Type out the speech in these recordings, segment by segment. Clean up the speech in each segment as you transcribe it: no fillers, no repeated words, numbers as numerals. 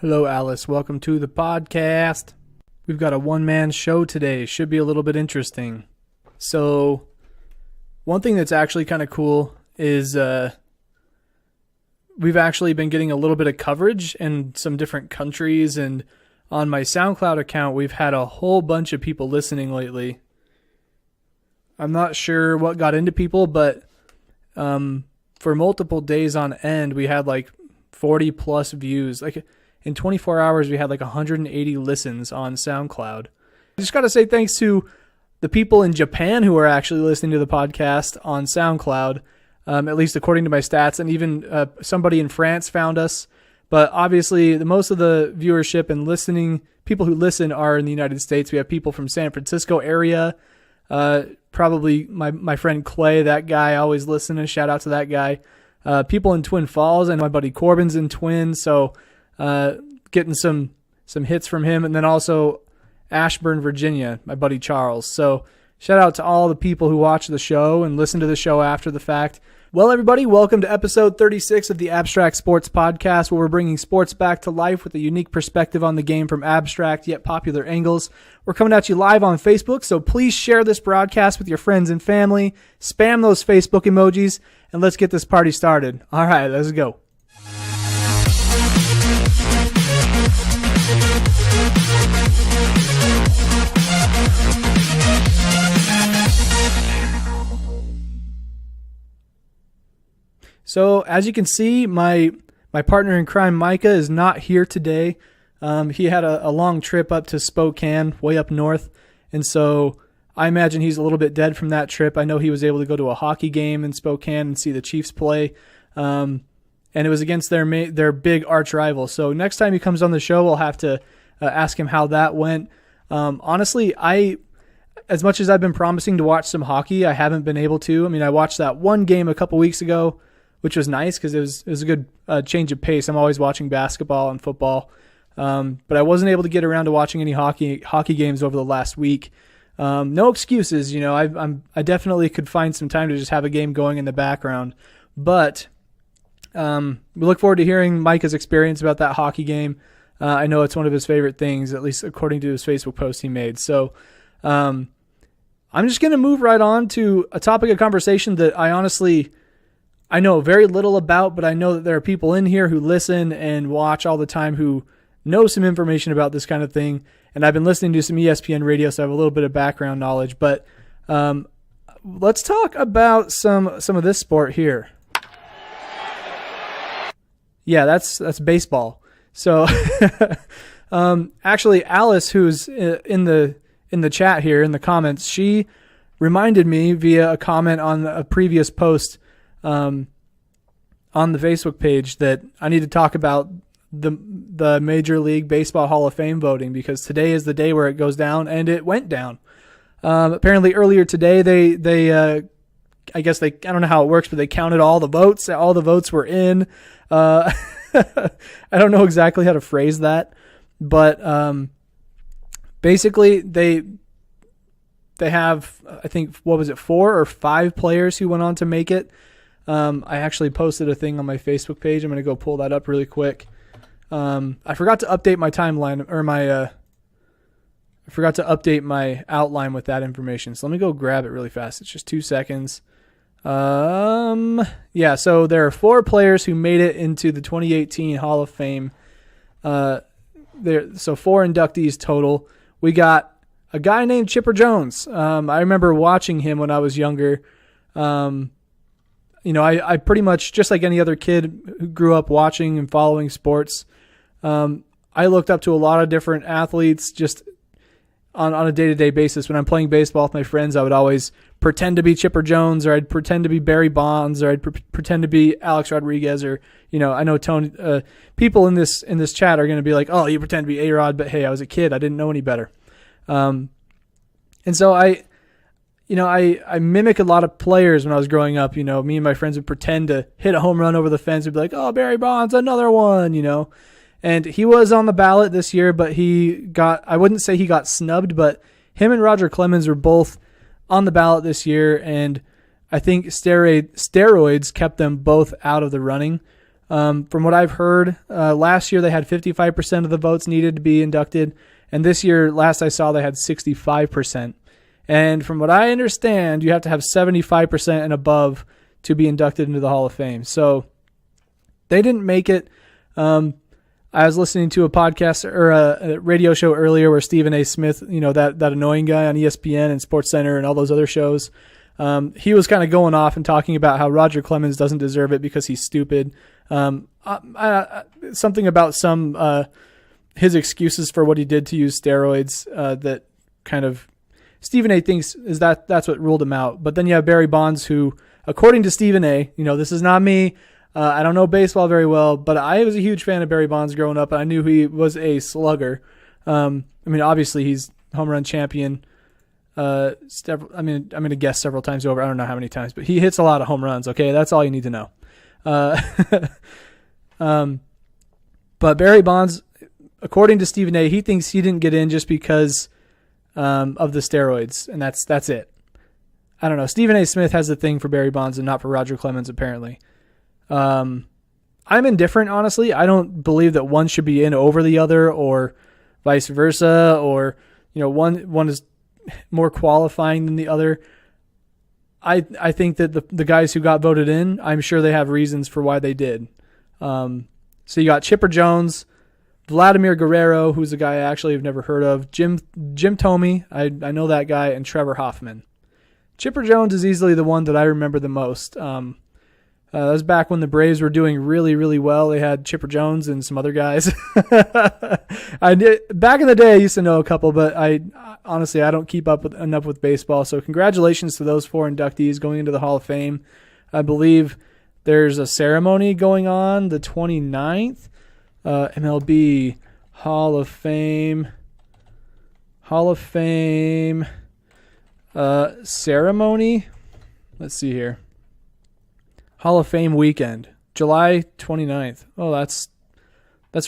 Hello, Alice. Welcome to the podcast. We've got a one-man show today. Should be a little bit interesting. So, one thing that's actually kind of cool is we've actually been getting a little bit of coverage in some different countries, and on my SoundCloud account, we've had a whole bunch of people listening lately. I'm not sure what got into people, but for multiple days on end, we had like 40 plus views. Like in 24 hours, we had like 180 listens on SoundCloud. I just got to say thanks to the people in Japan who are actually listening to the podcast on SoundCloud, at least according to my stats, and even somebody in France found us. But obviously, most of the viewership and listening, people who listen are in the United States. We have people from San Francisco area, probably my friend Clay, that guy, I always listen, and shout out to that guy. People in Twin Falls, and my buddy Corbin's in Twin, so getting some hits from him, and then also Ashburn, Virginia, my buddy Charles. So shout out to all the people who watch the show and listen to the show after the fact. Well, everybody, welcome to episode 36 of the Abstract Sports Podcast, where we're bringing sports back to life with a unique perspective on the game from abstract yet popular angles. We're coming at you live on Facebook, so please share this broadcast with your friends and family. Spam those Facebook emojis, and let's get this party started. All right, let's go. So as you can see, my partner in crime, Micah, is not here today. He had a long trip up to Spokane, way up north, and so I imagine he's a little bit dead from that trip. I know he was able to go to a hockey game in Spokane and see the Chiefs play, and it was against their big arch rival. So next time he comes on the show, we'll have to ask him how that went. Honestly, as much as I've been promising to watch some hockey, I haven't been able to. I mean, I watched that one game a couple weeks ago, which was nice because it was a good change of pace. I'm always watching basketball and football, but I wasn't able to get around to watching any hockey games over the last week. No excuses, you know. I definitely could find some time to just have a game going in the background, but we look forward to hearing Micah's experience about that hockey game. I know it's one of his favorite things, at least according to his Facebook post he made. So I'm just going to move right on to a topic of conversation that I know very little about, but I know that there are people in here who listen and watch all the time who know some information about this kind of thing. And I've been listening to some ESPN radio, so I have a little bit of background knowledge. But let's talk about some of this sport here. Yeah, that's baseball. So actually, Alice, who's in the chat here in the comments, she reminded me via a comment on a previous post on the Facebook page that I need to talk about the Major League Baseball Hall of Fame voting, because today is the day where it goes down, and it went down. Apparently earlier today, they I guess I don't know how it works, but they counted all the votes. All the votes were in. I don't know exactly how to phrase that, but basically they have, I think, 4 or 5 players who went on to make it. I actually posted a thing on my Facebook page. I'm going to go pull that up really quick. I forgot to update my timeline, or I forgot to update my outline with that information. So let me go grab it really fast. It's just 2 seconds. Yeah, so there are 4 players who made it into the 2018 Hall of Fame. So 4 inductees total. We got a guy named Chipper Jones. I remember watching him when I was younger. You know, I pretty much, just like any other kid who grew up watching and following sports, I looked up to a lot of different athletes just on a day-to-day basis. When I'm playing baseball with my friends, I would always pretend to be Chipper Jones, or I'd pretend to be Barry Bonds, or I'd pretend to be Alex Rodriguez, or, you know, I know Tony, people in this chat are going to be like, oh, you pretend to be A-Rod, but hey, I was a kid. I didn't know any better. And so I mimic a lot of players when I was growing up. You know, me and my friends would pretend to hit a home run over the fence. We'd be like, oh, Barry Bonds, another one, you know. And he was on the ballot this year, but I wouldn't say he got snubbed, but him and Roger Clemens were both on the ballot this year, and I think steroids kept them both out of the running. From what I've heard, last year they had 55% of the votes needed to be inducted, and this year, last I saw, they had 65%. And from what I understand, you have to have 75% and above to be inducted into the Hall of Fame. So they didn't make it. I was listening to a podcast or a radio show earlier where Stephen A. Smith, that annoying guy on ESPN and SportsCenter and all those other shows, he was kind of going off and talking about how Roger Clemens doesn't deserve it because he's stupid. Something about his excuses for what he did to use steroids that kind of Stephen A. thinks is that's what ruled him out. But then you have Barry Bonds, who, according to Stephen A., this is not me. I don't know baseball very well, but I was a huge fan of Barry Bonds growing up, and I knew he was a slugger. Obviously he's home run champion. I'm going to guess several times over. I don't know how many times, but he hits a lot of home runs. Okay, that's all you need to know. But Barry Bonds, according to Stephen A., he thinks he didn't get in just because of the steroids, and that's it. I don't know. Stephen A. Smith has a thing for Barry Bonds and not for Roger Clemens, apparently. I'm indifferent, honestly. I don't believe that one should be in over the other or vice versa, or one is more qualifying than the other. I think that the guys who got voted in, I'm sure they have reasons for why they did. So you got Chipper Jones, Vladimir Guerrero, who's a guy I actually have never heard of, Jim Thome, I know that guy, and Trevor Hoffman. Chipper Jones is easily the one that I remember the most. That was back when the Braves were doing really, really well. They had Chipper Jones and some other guys. Back in the day, I used to know a couple, but honestly, I don't keep up enough with baseball. So congratulations to those 4 inductees going into the Hall of Fame. I believe there's a ceremony going on the 29th. MLB Hall of Fame ceremony. Let's see here. Hall of Fame weekend, July 29th. Oh, that's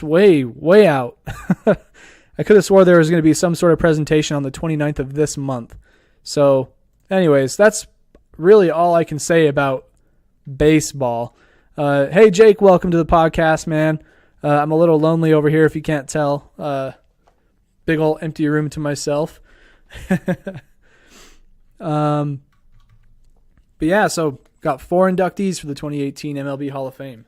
way, way out. I could have swore there was going to be some sort of presentation on the 29th of this month. So, anyways, that's really all I can say about baseball. Hey, Jake, welcome to the podcast, man. I'm a little lonely over here if you can't tell. Big old empty room to myself. But yeah, so got 4 inductees for the 2018 MLB Hall of Fame.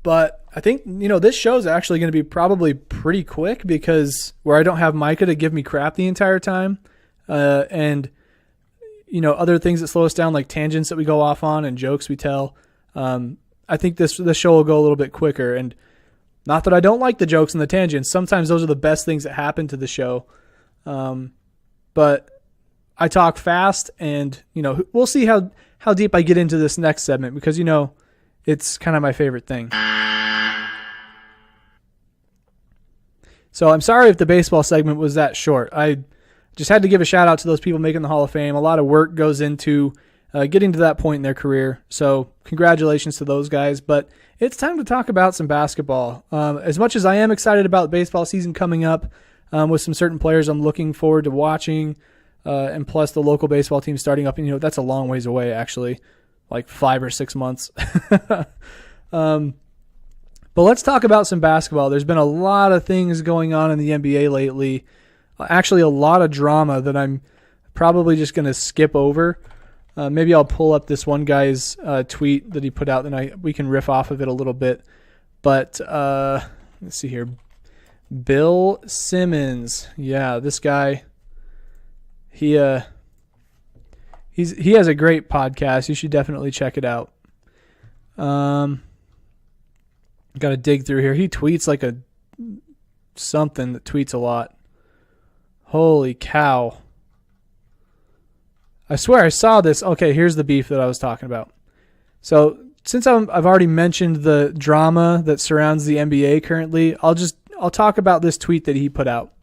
But I think, this show is actually going to be probably pretty quick because where I don't have Micah to give me crap the entire time. And, other things that slow us down, like tangents that we go off on and jokes we tell. I think this show will go a little bit quicker. And not that I don't like the jokes and the tangents. Sometimes those are the best things that happen to the show. But I talk fast, and we'll see how deep I get into this next segment because it's kind of my favorite thing. So I'm sorry if the baseball segment was that short. I just had to give a shout out to those people making the Hall of Fame. A lot of work goes into getting to that point in their career. So congratulations to those guys. But it's time to talk about some basketball. As much as I am excited about baseball season coming up with some certain players I'm looking forward to watching, and plus the local baseball team starting up, and that's a long ways away actually, like 5 or 6 months. But let's talk about some basketball. There's been a lot of things going on in the NBA lately. Actually, a lot of drama that I'm probably just going to skip over. Maybe I'll pull up this one guy's tweet that he put out, and we can riff off of it a little bit. But let's see here. Bill Simmons. Yeah, this guy. He has a great podcast. You should definitely check it out. Got to dig through here. He tweets like something that tweets a lot. Holy cow. I swear I saw this. Okay, here's the beef that I was talking about. So since I've already mentioned the drama that surrounds the NBA currently, I'll talk about this tweet that he put out.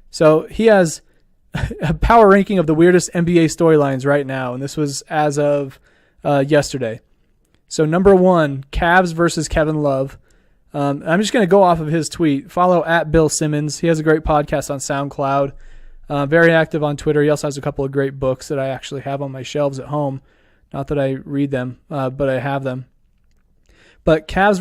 So he has a power ranking of the weirdest NBA storylines right now, and this was as of yesterday. So number 1, Cavs versus Kevin Love. I'm just going to go off of his tweet. Follow at Bill Simmons. He has a great podcast on SoundCloud. Very active on Twitter. He also has a couple of great books that I actually have on my shelves at home Not that I read them, but I have them. But Cavs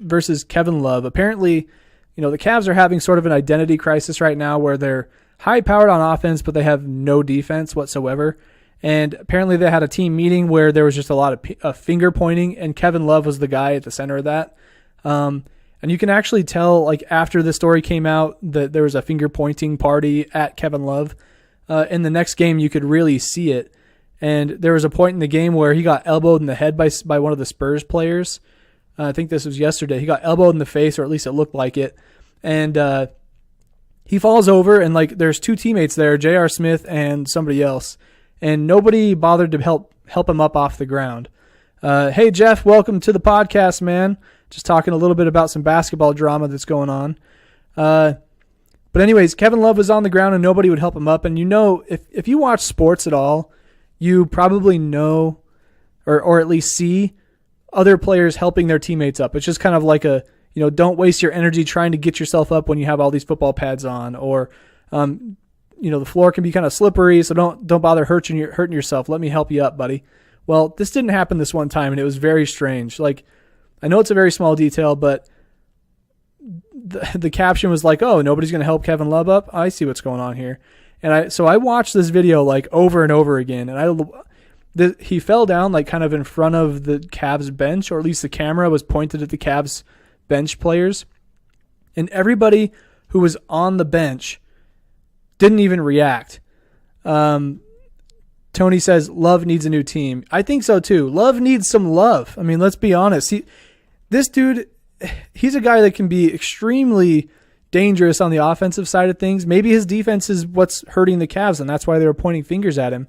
versus Kevin Love. Apparently, the Cavs are having sort of an identity crisis right now where they're high-powered on offense, but they have no defense whatsoever. And apparently they had a team meeting where there was just a lot of finger pointing, and Kevin Love was the guy at the center of that. And you can actually tell, like, after the story came out that there was a finger pointing party at Kevin Love. In the next game, you could really see it. And there was a point in the game where he got elbowed in the head by one of the Spurs players. I think this was yesterday. He got elbowed in the face, or at least it looked like it. And he falls over, and like there's two teammates there, J.R. Smith and somebody else, and nobody bothered to help him up off the ground. Hey, Jeff, welcome to the podcast, man. Just talking a little bit about some basketball drama that's going on. But anyways, Kevin Love was on the ground, and nobody would help him up. And if you watch sports at all, you probably know or at least see other players helping their teammates up. It's just kind of like don't waste your energy trying to get yourself up when you have all these football pads on, or, the floor can be kind of slippery, so don't bother hurting yourself. Let me help you up, buddy. Well, this didn't happen this one time, and it was very strange. Like, I know it's a very small detail, but the caption was like, "Oh, nobody's going to help Kevin Love up? I see what's going on here." And so I watched this video like over and over again, and he fell down like kind of in front of the Cavs bench, or at least the camera was pointed at the Cavs bench players, and everybody who was on the bench didn't even react. Tony says Love needs a new team. I think so too. Love needs some love. I mean, let's be honest. This dude, he's a guy that can be extremely dangerous on the offensive side of things. Maybe his defense is what's hurting the Cavs, and that's why they were pointing fingers at him.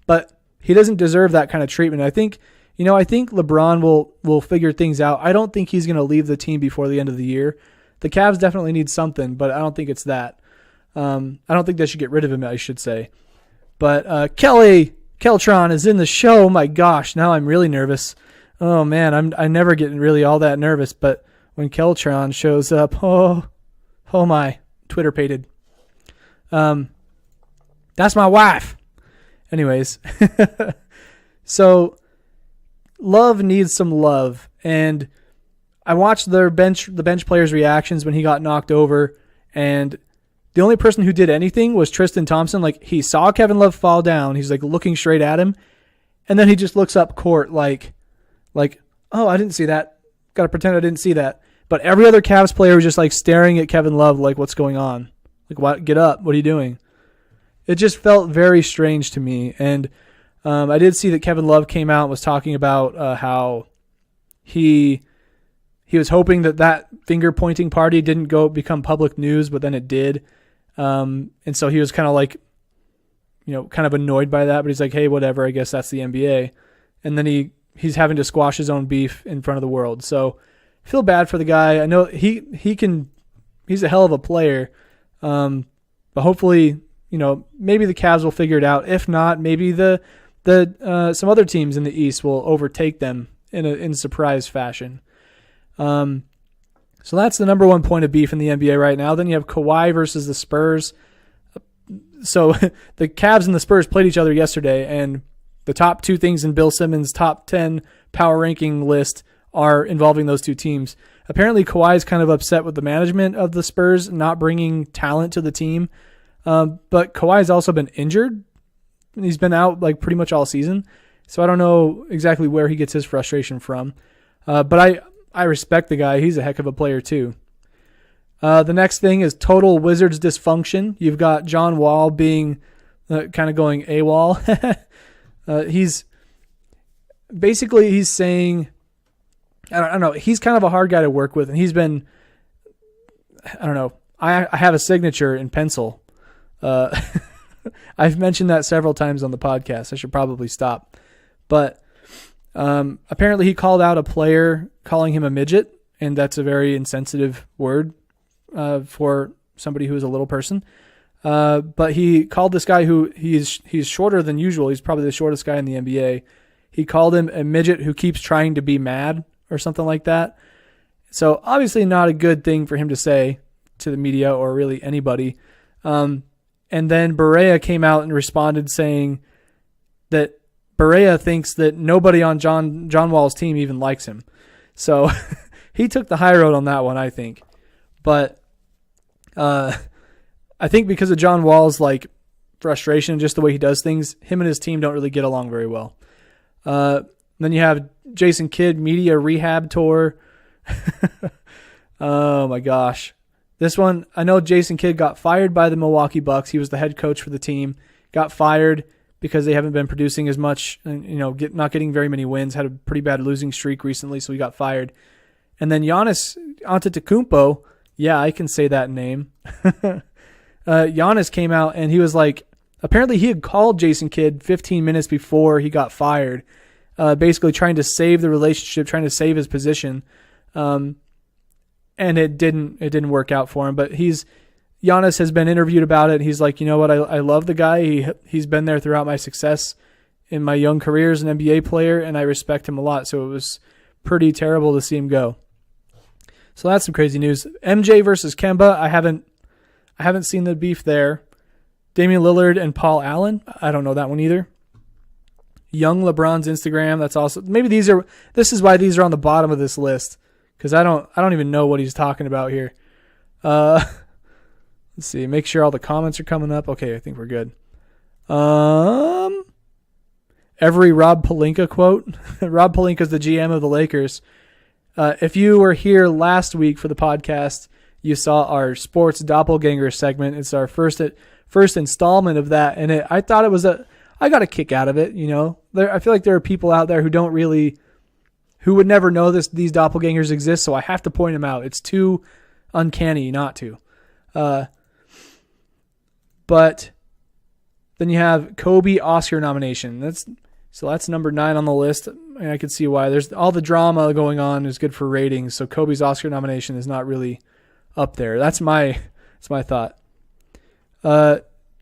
But he doesn't deserve that kind of treatment. I think LeBron will figure things out. I don't think he's going to leave the team before the end of the year. The Cavs definitely need something, but I don't think it's that. I don't think they should get rid of him, I should say. But Kelly Keltron is in the show. My gosh, now I'm really nervous. Oh man, I never get really all that nervous, but when Keltron shows up, oh my, Twitter pated. That's my wife. Anyways, so Love needs some love, and I watched the bench players' reactions when he got knocked over, and the only person who did anything was Tristan Thompson. Like, he saw Kevin Love fall down, he's like looking straight at him, and then he just looks up court like, oh, I didn't see that. Got to pretend I didn't see that. But every other Cavs player was just like staring at Kevin Love like, what's going on? Like, what? Get up. What are you doing? It just felt very strange to me. And I did see that Kevin Love came out and was talking about how he was hoping that finger pointing party didn't become public news, but then it did. And so he was kind of like, kind of annoyed by that, but he's like, hey, whatever, I guess that's the NBA. And then he's having to squash his own beef in front of the world. So I feel bad for the guy. I know he's a hell of a player. But hopefully, maybe the Cavs will figure it out. If not, maybe some other teams in the East will overtake them in surprise fashion. So that's the number one point of beef in the NBA right now. Then you have Kawhi versus the Spurs. So the Cavs and the Spurs played each other yesterday, and the top two things in Bill Simmons' top 10 power ranking list are involving those two teams. Apparently Kawhi is kind of upset with the management of the Spurs not bringing talent to the team. But Kawhi's also been injured. He's been out like pretty much all season. So I don't know exactly where he gets his frustration from. But I respect the guy. He's a heck of a player too. The next thing is total Wizards dysfunction. You've got John Wall being kind of going AWOL. He's saying, I don't know, he's kind of a hard guy to work with, and he's been, I don't know, I have a signature in pencil. I've mentioned that several times on the podcast. I should probably stop. But apparently he called out a player calling him a midget, and that's a very insensitive word for somebody who is a little person. But he called this guy who he's shorter than usual. He's probably the shortest guy in the NBA. He called him a midget who keeps trying to be mad or something like that. So obviously not a good thing for him to say to the media or really anybody. And then Barea came out and responded saying that Barea thinks that nobody on John Wall's team even likes him. So he took the high road on that one, I think. But I think because of John Wall's like frustration, just the way he does things, him and his team don't really get along very well. Then you have Jason Kidd media rehab tour. Oh my gosh. This one, I know Jason Kidd got fired by the Milwaukee Bucks. He was the head coach for the team. Got fired because they haven't been producing as much, and not getting very many wins. Had a pretty bad losing streak recently, so he got fired. And then Giannis Antetokounmpo, yeah, I can say that name. Giannis came out and he was like, apparently he had called Jason Kidd 15 minutes before he got fired, basically trying to save the relationship, trying to save his position. And it didn't work out for him. But Giannis has been interviewed about it. He's like, you know what? I love the guy. He's been there throughout my success in my young career as an NBA player, and I respect him a lot. So it was pretty terrible to see him go. So that's some crazy news. MJ versus Kemba. I haven't seen the beef there. Damian Lillard and Paul Allen. I don't know that one either. Young LeBron's Instagram. That's also maybe this is why these are on the bottom of this list. Because I don't even know what he's talking about here. Let's see. Make sure all the comments are coming up. Okay, I think we're good. Every Rob Pelinka quote. Rob Pelinka's the GM of the Lakers. If you were here last week for the podcast, you saw our sports doppelganger segment. It's our first installment of that, and I thought it was I got a kick out of it. I feel like there are people out there who would never know these doppelgangers exist, so I have to point them out. It's too uncanny not to. But then you have Kobe Oscar nomination. That's number 9 on the list. And I could see why. There's all the drama going on is good for ratings, so Kobe's Oscar nomination is not really up there. That's my thought.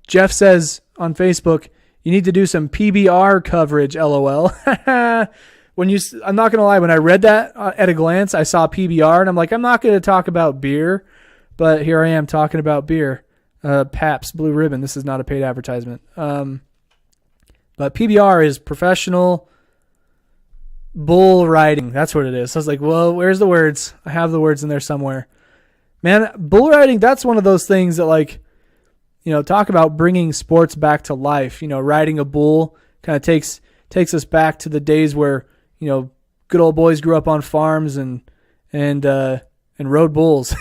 Jeff says on Facebook, you need to do some PBR coverage, LOL. I'm not going to lie, when I read that at a glance, I saw PBR, and I'm like, I'm not going to talk about beer, but here I am talking about beer. Pabst Blue Ribbon. This is not a paid advertisement. But PBR is professional bull riding. That's what it is. So I was like, well, where's the words? I have the words in there somewhere. Man, bull riding, that's one of those things that talk about bringing sports back to life. Riding a bull kind of takes us back to the days where, good old boys grew up on farms and rode bulls.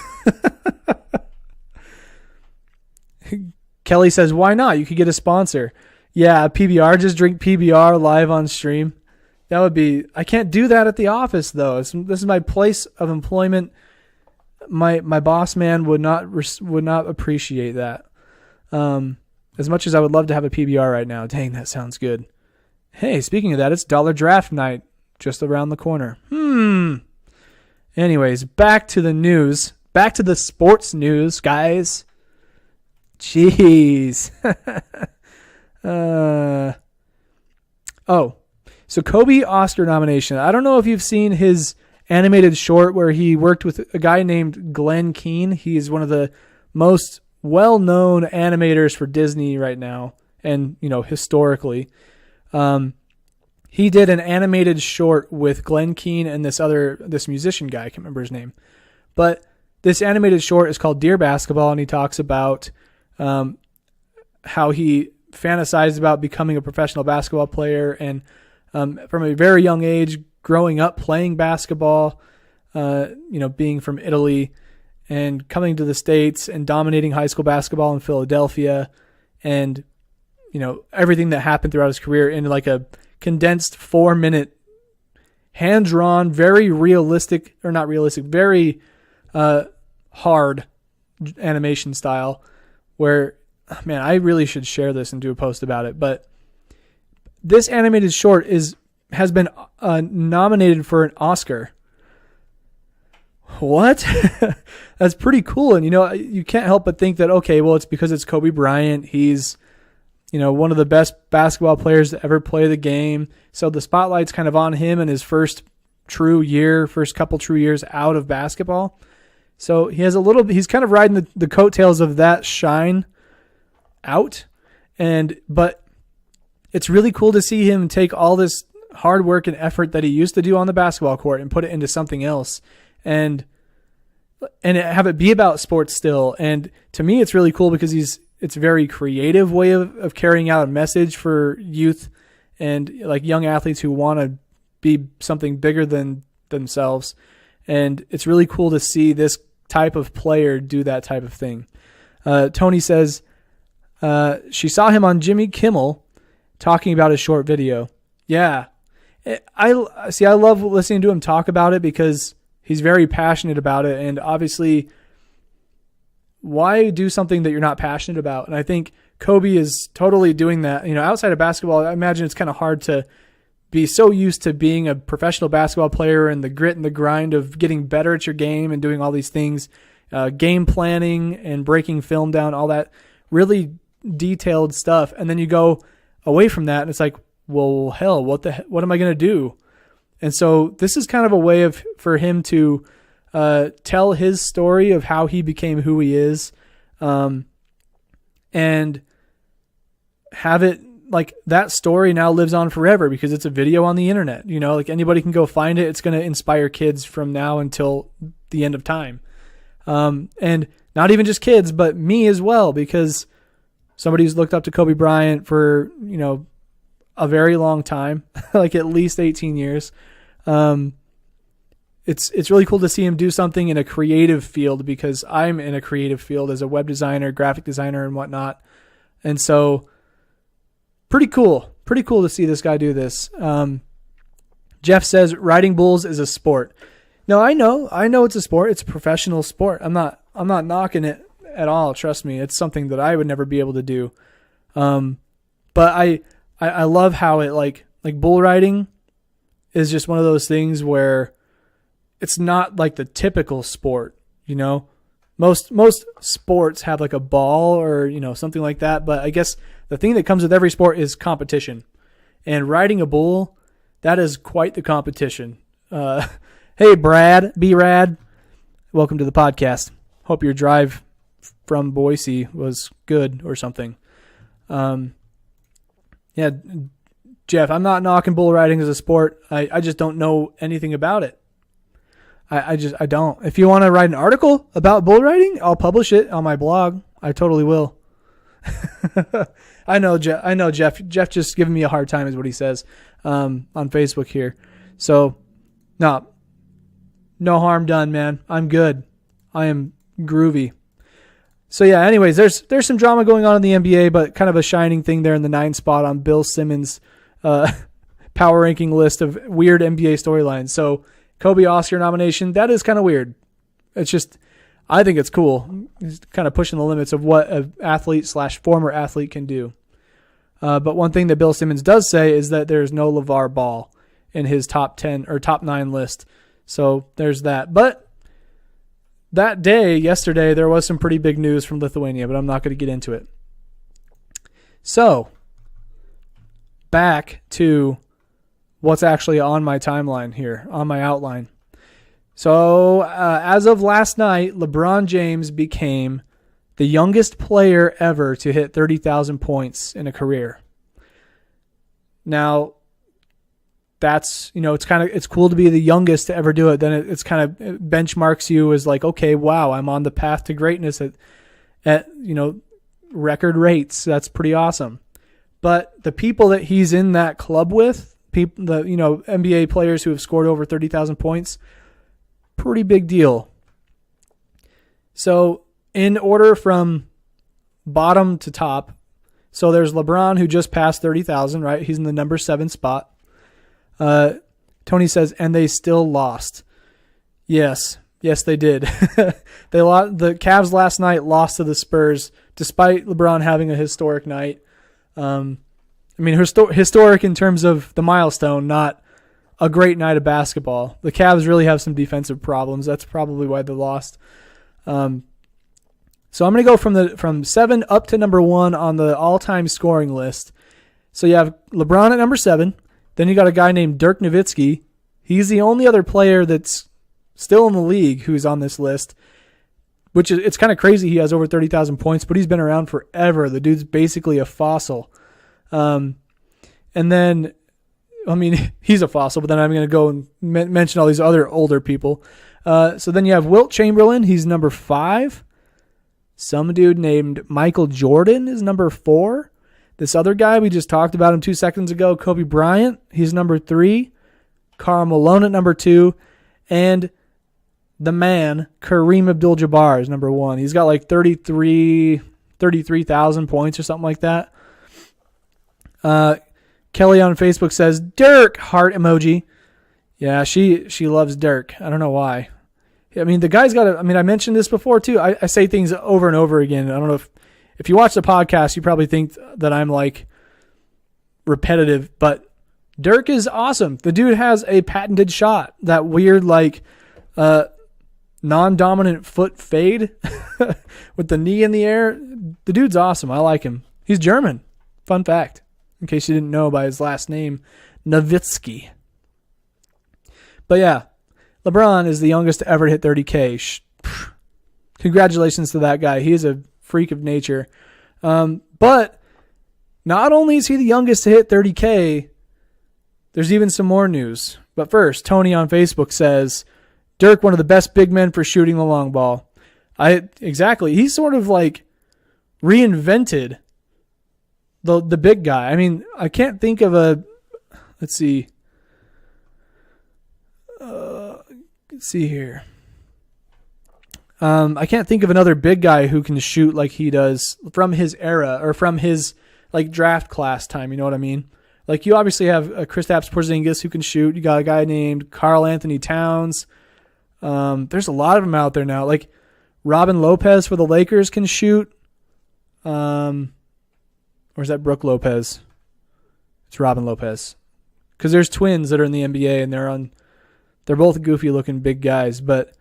Kelly says, why not? You could get a sponsor. Yeah, PBR, just drink PBR live on stream. That would be, I can't do that at the office though. This is my place of employment. My boss man would not appreciate that. As much as I would love to have a PBR right now. Dang, that sounds good. Hey, speaking of that, it's Dollar Draft night just around the corner. Anyways, back to the news. Back to the sports news, guys. Jeez. So Kobe Oscar nomination. I don't know if you've seen his animated short where he worked with a guy named Glenn Keane. He's one of the most well-known animators for Disney right now and, historically. He did an animated short with Glenn Keane and this musician guy. I can't remember his name. But this animated short is called Dear Basketball, and he talks about how he fantasized about becoming a professional basketball player and from a very young age, growing up playing basketball, being from Italy and coming to the States and dominating high school basketball in Philadelphia and, everything that happened throughout his career in like a condensed 4-minute, hand-drawn, very realistic, or not realistic, very hard animation style where, man, I really should share this and do a post about it. But this animated short has been nominated for an Oscar. What? That's pretty cool. And, you can't help but think that, okay, well, it's because it's Kobe Bryant. He's, one of the best basketball players to ever play the game. So the spotlight's kind of on him in his first couple true years out of basketball. So he's kind of riding the coattails of that shine out. But it's really cool to see him take all this hard work and effort that he used to do on the basketball court and put it into something else, and have it be about sports still. And to me, it's really cool because it's a very creative way of carrying out a message for youth and like young athletes who want to be something bigger than themselves. And it's really cool to see this type of player do that type of thing. Tony says she saw him on Jimmy Kimmel talking about his short video. Yeah. I love listening to him talk about it because he's very passionate about it. And obviously, why do something that you're not passionate about? And I think Kobe is totally doing that. Outside of basketball, I imagine it's kind of hard to be so used to being a professional basketball player and the grit and the grind of getting better at your game and doing all these things, game planning and breaking film down, all that really detailed stuff. And then you go away from that and it's like, well, hell, what am I going to do? And so this is kind of a way for him to tell his story of how he became who he is, and have it like that story now lives on forever because it's a video on the internet. Like anybody can go find it. It's going to inspire kids from now until the end of time. And not even just kids, but me as well, because somebody who's looked up to Kobe Bryant for, a very long time, like at least 18 years. It's really cool to see him do something in a creative field because I'm in a creative field as a web designer, graphic designer, and whatnot. And so pretty cool to see this guy do this. Jeff says riding bulls is a sport. No, I know it's a sport. It's a professional sport. I'm not knocking it at all. Trust me. It's something that I would never be able to do. But I love how it like bull riding is just one of those things where it's not like the typical sport, Most sports have like a ball or, something like that. But I guess the thing that comes with every sport is competition. And riding a bull, that is quite the competition. Hey, Brad, B-Rad, welcome to the podcast. Hope your drive from Boise was good or something. Yeah, Jeff, I'm not knocking bull riding as a sport. I just don't know anything about it. I don't. If you want to write an article about bull riding, I'll publish it on my blog. I totally will. I know Jeff. Jeff just giving me a hard time is what he says on Facebook here. So, no harm done, man. I'm good. I am groovy. So yeah, anyways, there's some drama going on in the NBA, but kind of a shining thing there in the 9th spot on Bill Simmons' power ranking list of weird NBA storylines. So Kobe Oscar nomination, that is kind of weird. It's just, I think it's cool. He's kind of pushing the limits of what an athlete / former athlete can do. But one thing that Bill Simmons does say is that there's no LeVar Ball in his top 10 or top 9 list. So there's that. But that day, yesterday, there was some pretty big news from Lithuania, but I'm not going to get into it. So, back to what's actually on my timeline here, on my outline. So, as of last night, LeBron James became the youngest player ever to hit 30,000 points in a career. Now, that's, it's cool to be the youngest to ever do it. Then it benchmarks you as like, okay, wow, I'm on the path to greatness at record rates. That's pretty awesome. But the people that he's in that club with, NBA players who have scored over 30,000 points, pretty big deal. So in order from bottom to top, so there's LeBron who just passed 30,000, right? He's in the number 7 spot. Tony says, and they still lost. Yes, they did. They lost. The Cavs last night lost to the Spurs, despite LeBron having a historic night. Historic in terms of the milestone, not a great night of basketball. The Cavs really have some defensive problems. That's probably why they lost. So I'm going to go from 7 up to number 1 on the all-time scoring list. So you have LeBron at number 7. Then you got a guy named Dirk Nowitzki. He's the only other player that's still in the league who's on this list, which is, it's kind of crazy. He has over 30,000 points, but he's been around forever. The dude's basically a fossil. And then, I mean, he's a fossil, but then I'm going to go and mention all these other older people. So then you have Wilt Chamberlain. He's number 5. Some dude named Michael Jordan is number 4. This other guy, we just talked about him 2 seconds ago, Kobe Bryant, he's number 3. Karl Malone at number 2. And the man, Kareem Abdul-Jabbar, is number 1. He's got like 33,000 points or something like that. Kelly on Facebook says, Dirk, heart emoji. Yeah, she loves Dirk. I don't know why. I mean, the guy's got I mentioned this before too. I say things over and over again. I don't know if you watch the podcast, you probably think that I'm like repetitive, but Dirk is awesome. The dude has a patented shot, that weird like non-dominant foot fade with the knee in the air. The dude's awesome. I like him. He's German. Fun fact, in case you didn't know by his last name, Nowitzki. But yeah, LeBron is the youngest to ever hit 30K. Congratulations to that guy. He is a freak of nature. But not only is he the youngest to hit 30K, there's even some more news. But first, Tony on Facebook says, Dirk, one of the best big men for shooting the long ball. Exactly. He's sort of like reinvented the big guy. I mean, I can't think of let's see. Let's see here. I can't think of another big guy who can shoot like he does from his era or from his like draft class time. You know what I mean? Like you obviously have Kristaps Porzingis who can shoot. You got a guy named Karl Anthony Towns. There's a lot of them out there now. Like Robin Lopez for the Lakers can shoot. Or is that Brooke Lopez? It's Robin Lopez. Because there's twins that are in the NBA and they're both goofy looking big guys. But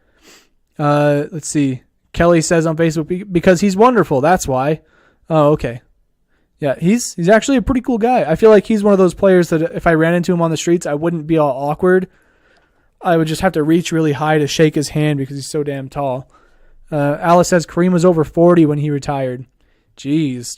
let's see. Kelly says on Facebook, because he's wonderful. That's why. Oh, okay. Yeah, he's actually a pretty cool guy. I feel like he's one of those players that if I ran into him on the streets, I wouldn't be all awkward. I would just have to reach really high to shake his hand because he's so damn tall. Alice says Kareem was over 40 when he retired. Jeez,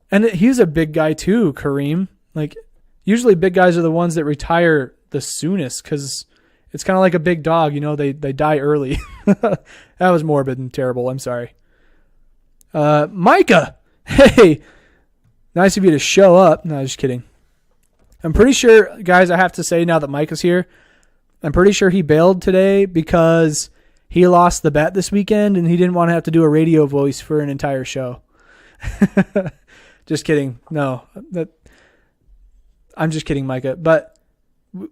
and he's a big guy too, Kareem. Like usually big guys are the ones that retire the soonest because it's kind of like a big dog, you know, they die early. That was morbid and terrible. I'm sorry. Micah, hey, nice of you to show up. No, just kidding. I'm pretty sure, guys, I have to say now that Micah's here, I'm pretty sure he bailed today because he lost the bet this weekend and he didn't want to have to do a radio voice for an entire show. Just kidding. No, I'm just kidding, Micah. But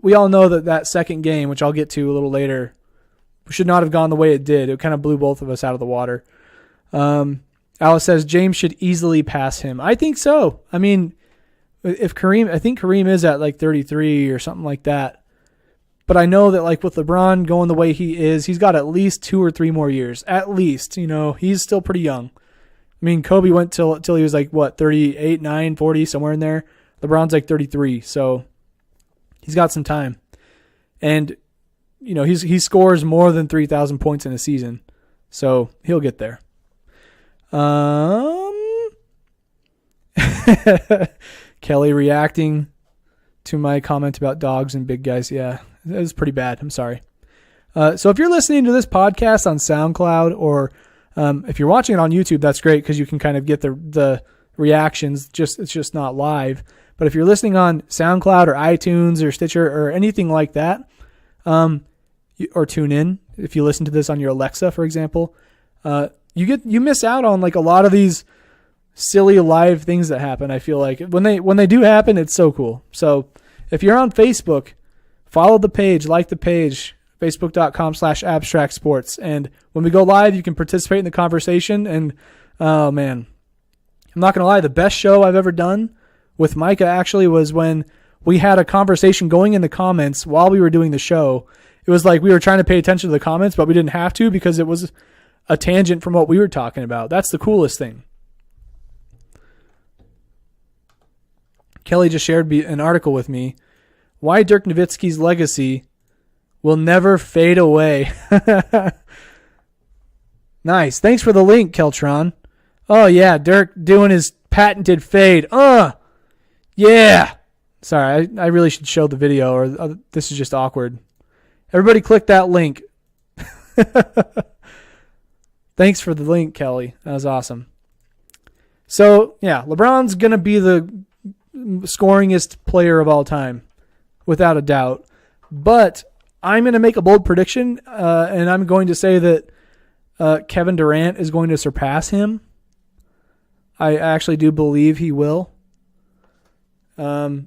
we all know that second game, which I'll get to a little later, should not have gone the way it did. It kind of blew both of us out of the water. Alice says James should easily pass him. I think so. I mean, I think Kareem is at like 33 or something like that. But I know that like with LeBron going the way he is, he's got at least 2 or 3 more years. At least, you know, he's still pretty young. I mean, Kobe went till he was like, 38, 9, 40, somewhere in there. LeBron's like 33, so he's got some time. And, you know, he scores more than 3,000 points in a season, so he'll get there. Kelly reacting to my comment about dogs and big guys. Yeah, it was pretty bad. I'm sorry. So if you're listening to this podcast on SoundCloud or if you're watching it on YouTube, that's great because you can kind of get the reactions. It's just not live. But if you're listening on SoundCloud or iTunes or Stitcher or anything like that, or tune in, if you listen to this on your Alexa, for example, you miss out on like a lot of these silly live things that happen. I feel like when they do happen, it's so cool. So if you're on Facebook, follow the page, like the page, facebook.com/abstractsports. And when we go live, you can participate in the conversation. And oh man, I'm not going to lie. The best show I've ever done with Micah actually was when we had a conversation going in the comments while we were doing the show. It was like we were trying to pay attention to the comments, but we didn't have to because it was a tangent from what we were talking about. That's the coolest thing. Kelly just shared an article with me. Why Dirk Nowitzki's legacy will never fade away. Nice. Thanks for the link, Keltron. Oh, yeah, Dirk doing his Patented fade. Yeah. Sorry, I really should show the video, or this is just awkward. Everybody click that link. Thanks for the link, Kelly. That was awesome. So, yeah, LeBron's going to be the scoringest player of all time, without a doubt. But I'm going to make a bold prediction, and I'm going to say that Kevin Durant is going to surpass him. I actually do believe he will. KD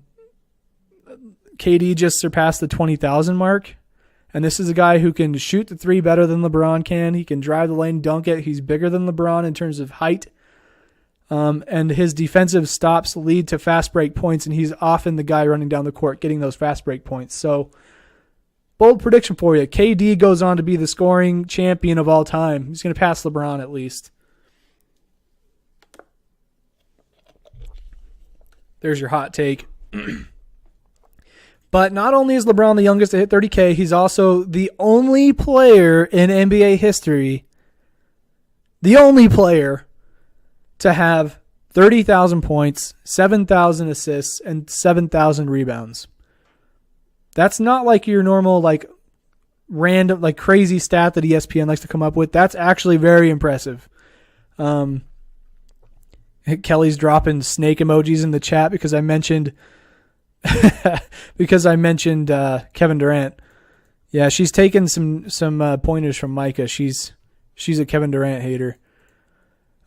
just surpassed the 20,000 mark. And this is a guy who can shoot the three better than LeBron can. He can drive the lane, dunk it. He's bigger than LeBron in terms of height. And his defensive stops lead to fast break points, and he's often the guy running down the court getting those fast break points. So, bold prediction for you. KD goes on to be the scoring champion of all time. He's going to pass LeBron at least. There's your hot take. But not only is LeBron the youngest to hit 30K, he's also the only player in NBA history, the only player to have 30,000 points, 7,000 assists, and 7,000 rebounds. That's not like your normal, like, random, like, crazy stat that ESPN likes to come up with. That's actually very impressive. Kelly's dropping snake emojis in the chat because I mentioned Kevin Durant. Yeah, she's taken some pointers from Micah. She's a Kevin Durant hater.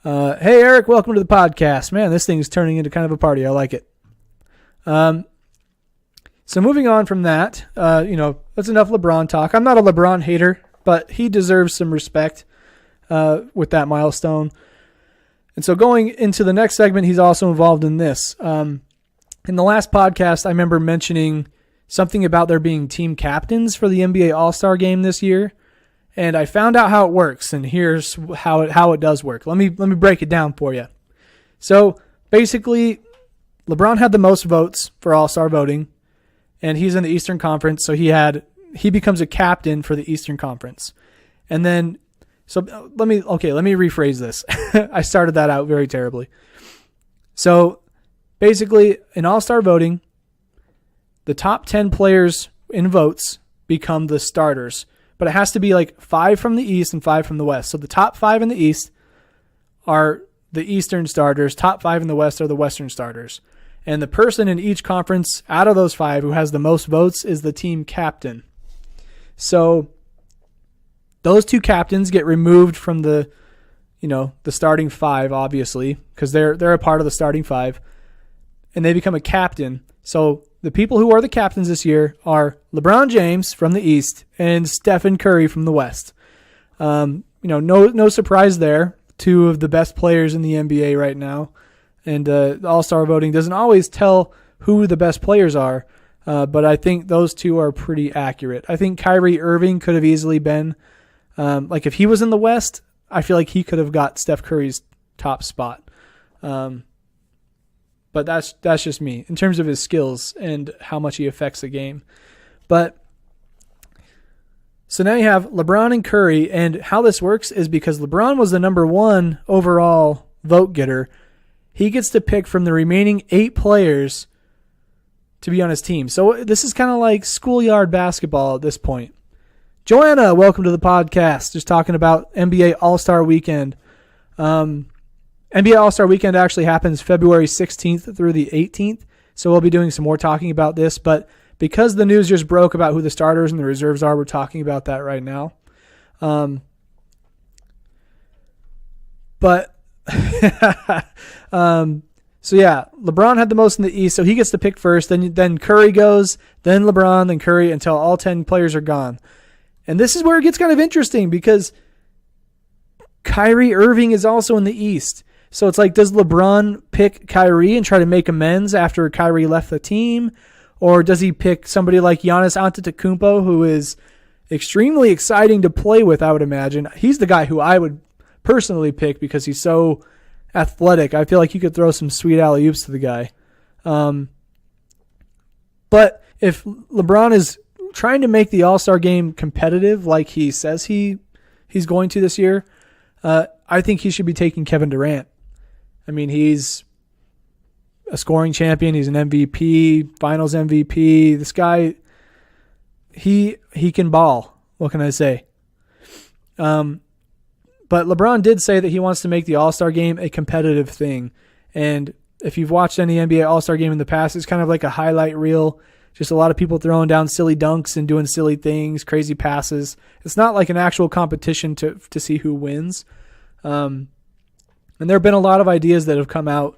Hey Eric, welcome to the podcast. Man, this thing is turning into kind of a party. I like it. So moving on from that, that's enough LeBron talk. I'm not a LeBron hater, but he deserves some respect with that milestone. And so going into the next segment, he's also involved in this. In the last podcast, I remember mentioning something about there being team captains for the NBA All-Star Game this year, and I found out how it works, and here's how it does work. Let me break it down for you. So basically, LeBron had the most votes for All-Star voting, and he's in the Eastern Conference, so he becomes a captain for the Eastern Conference. And then, let me rephrase this. I started that out very terribly. So basically, in All-Star voting, the top 10 players in votes become the starters. But it has to be like 5 from the East and 5 from the West. So the top 5 in the East are the Eastern starters. Top 5 in the West are the Western starters. And the person in each conference out of those 5 who has the most votes is the team captain. So those 2 captains get removed from the starting 5, obviously, because they're a part of the starting 5. And they become a captain. So the people who are the captains this year are LeBron James from the East and Stephen Curry from the West. No surprise there. 2 of the best players in the NBA right now. And All-Star voting doesn't always tell who the best players are, but I think those 2 are pretty accurate. I think Kyrie Irving could have easily been, if he was in the West, I feel like he could have got Steph Curry's top spot. But that's just me in terms of his skills and how much he affects the game. But so now you have LeBron and Curry, and how this works is because LeBron was the number 1 overall vote getter, he gets to pick from the remaining 8 players to be on his team. So this is kind of like schoolyard basketball at this point. Joanna, welcome to the podcast. Just talking about NBA All-Star Weekend. NBA All-Star Weekend actually happens February 16th through the 18th, so we'll be doing some more talking about this, but because the news just broke about who the starters and the reserves are, we're talking about that right now. So yeah, LeBron had the most in the East, so he gets to pick first, then Curry goes, then LeBron, then Curry, until all 10 players are gone. And this is where it gets kind of interesting, because Kyrie Irving is also in the East. So it's like, does LeBron pick Kyrie and try to make amends after Kyrie left the team? Or does he pick somebody like Giannis Antetokounmpo, who is extremely exciting to play with, I would imagine? He's the guy who I would personally pick because he's so athletic. I feel like you could throw some sweet alley-oops to the guy. But if LeBron is trying to make the All-Star game competitive like he says he's going to this year, I think he should be taking Kevin Durant. I mean, he's a scoring champion. He's an MVP, Finals MVP. This guy, he can ball. What can I say? But LeBron did say that he wants to make the All-Star game a competitive thing. And if you've watched any NBA All-Star game in the past, it's kind of like a highlight reel. Just a lot of people throwing down silly dunks and doing silly things, crazy passes. It's not like an actual competition to see who wins. And there have been a lot of ideas that have come out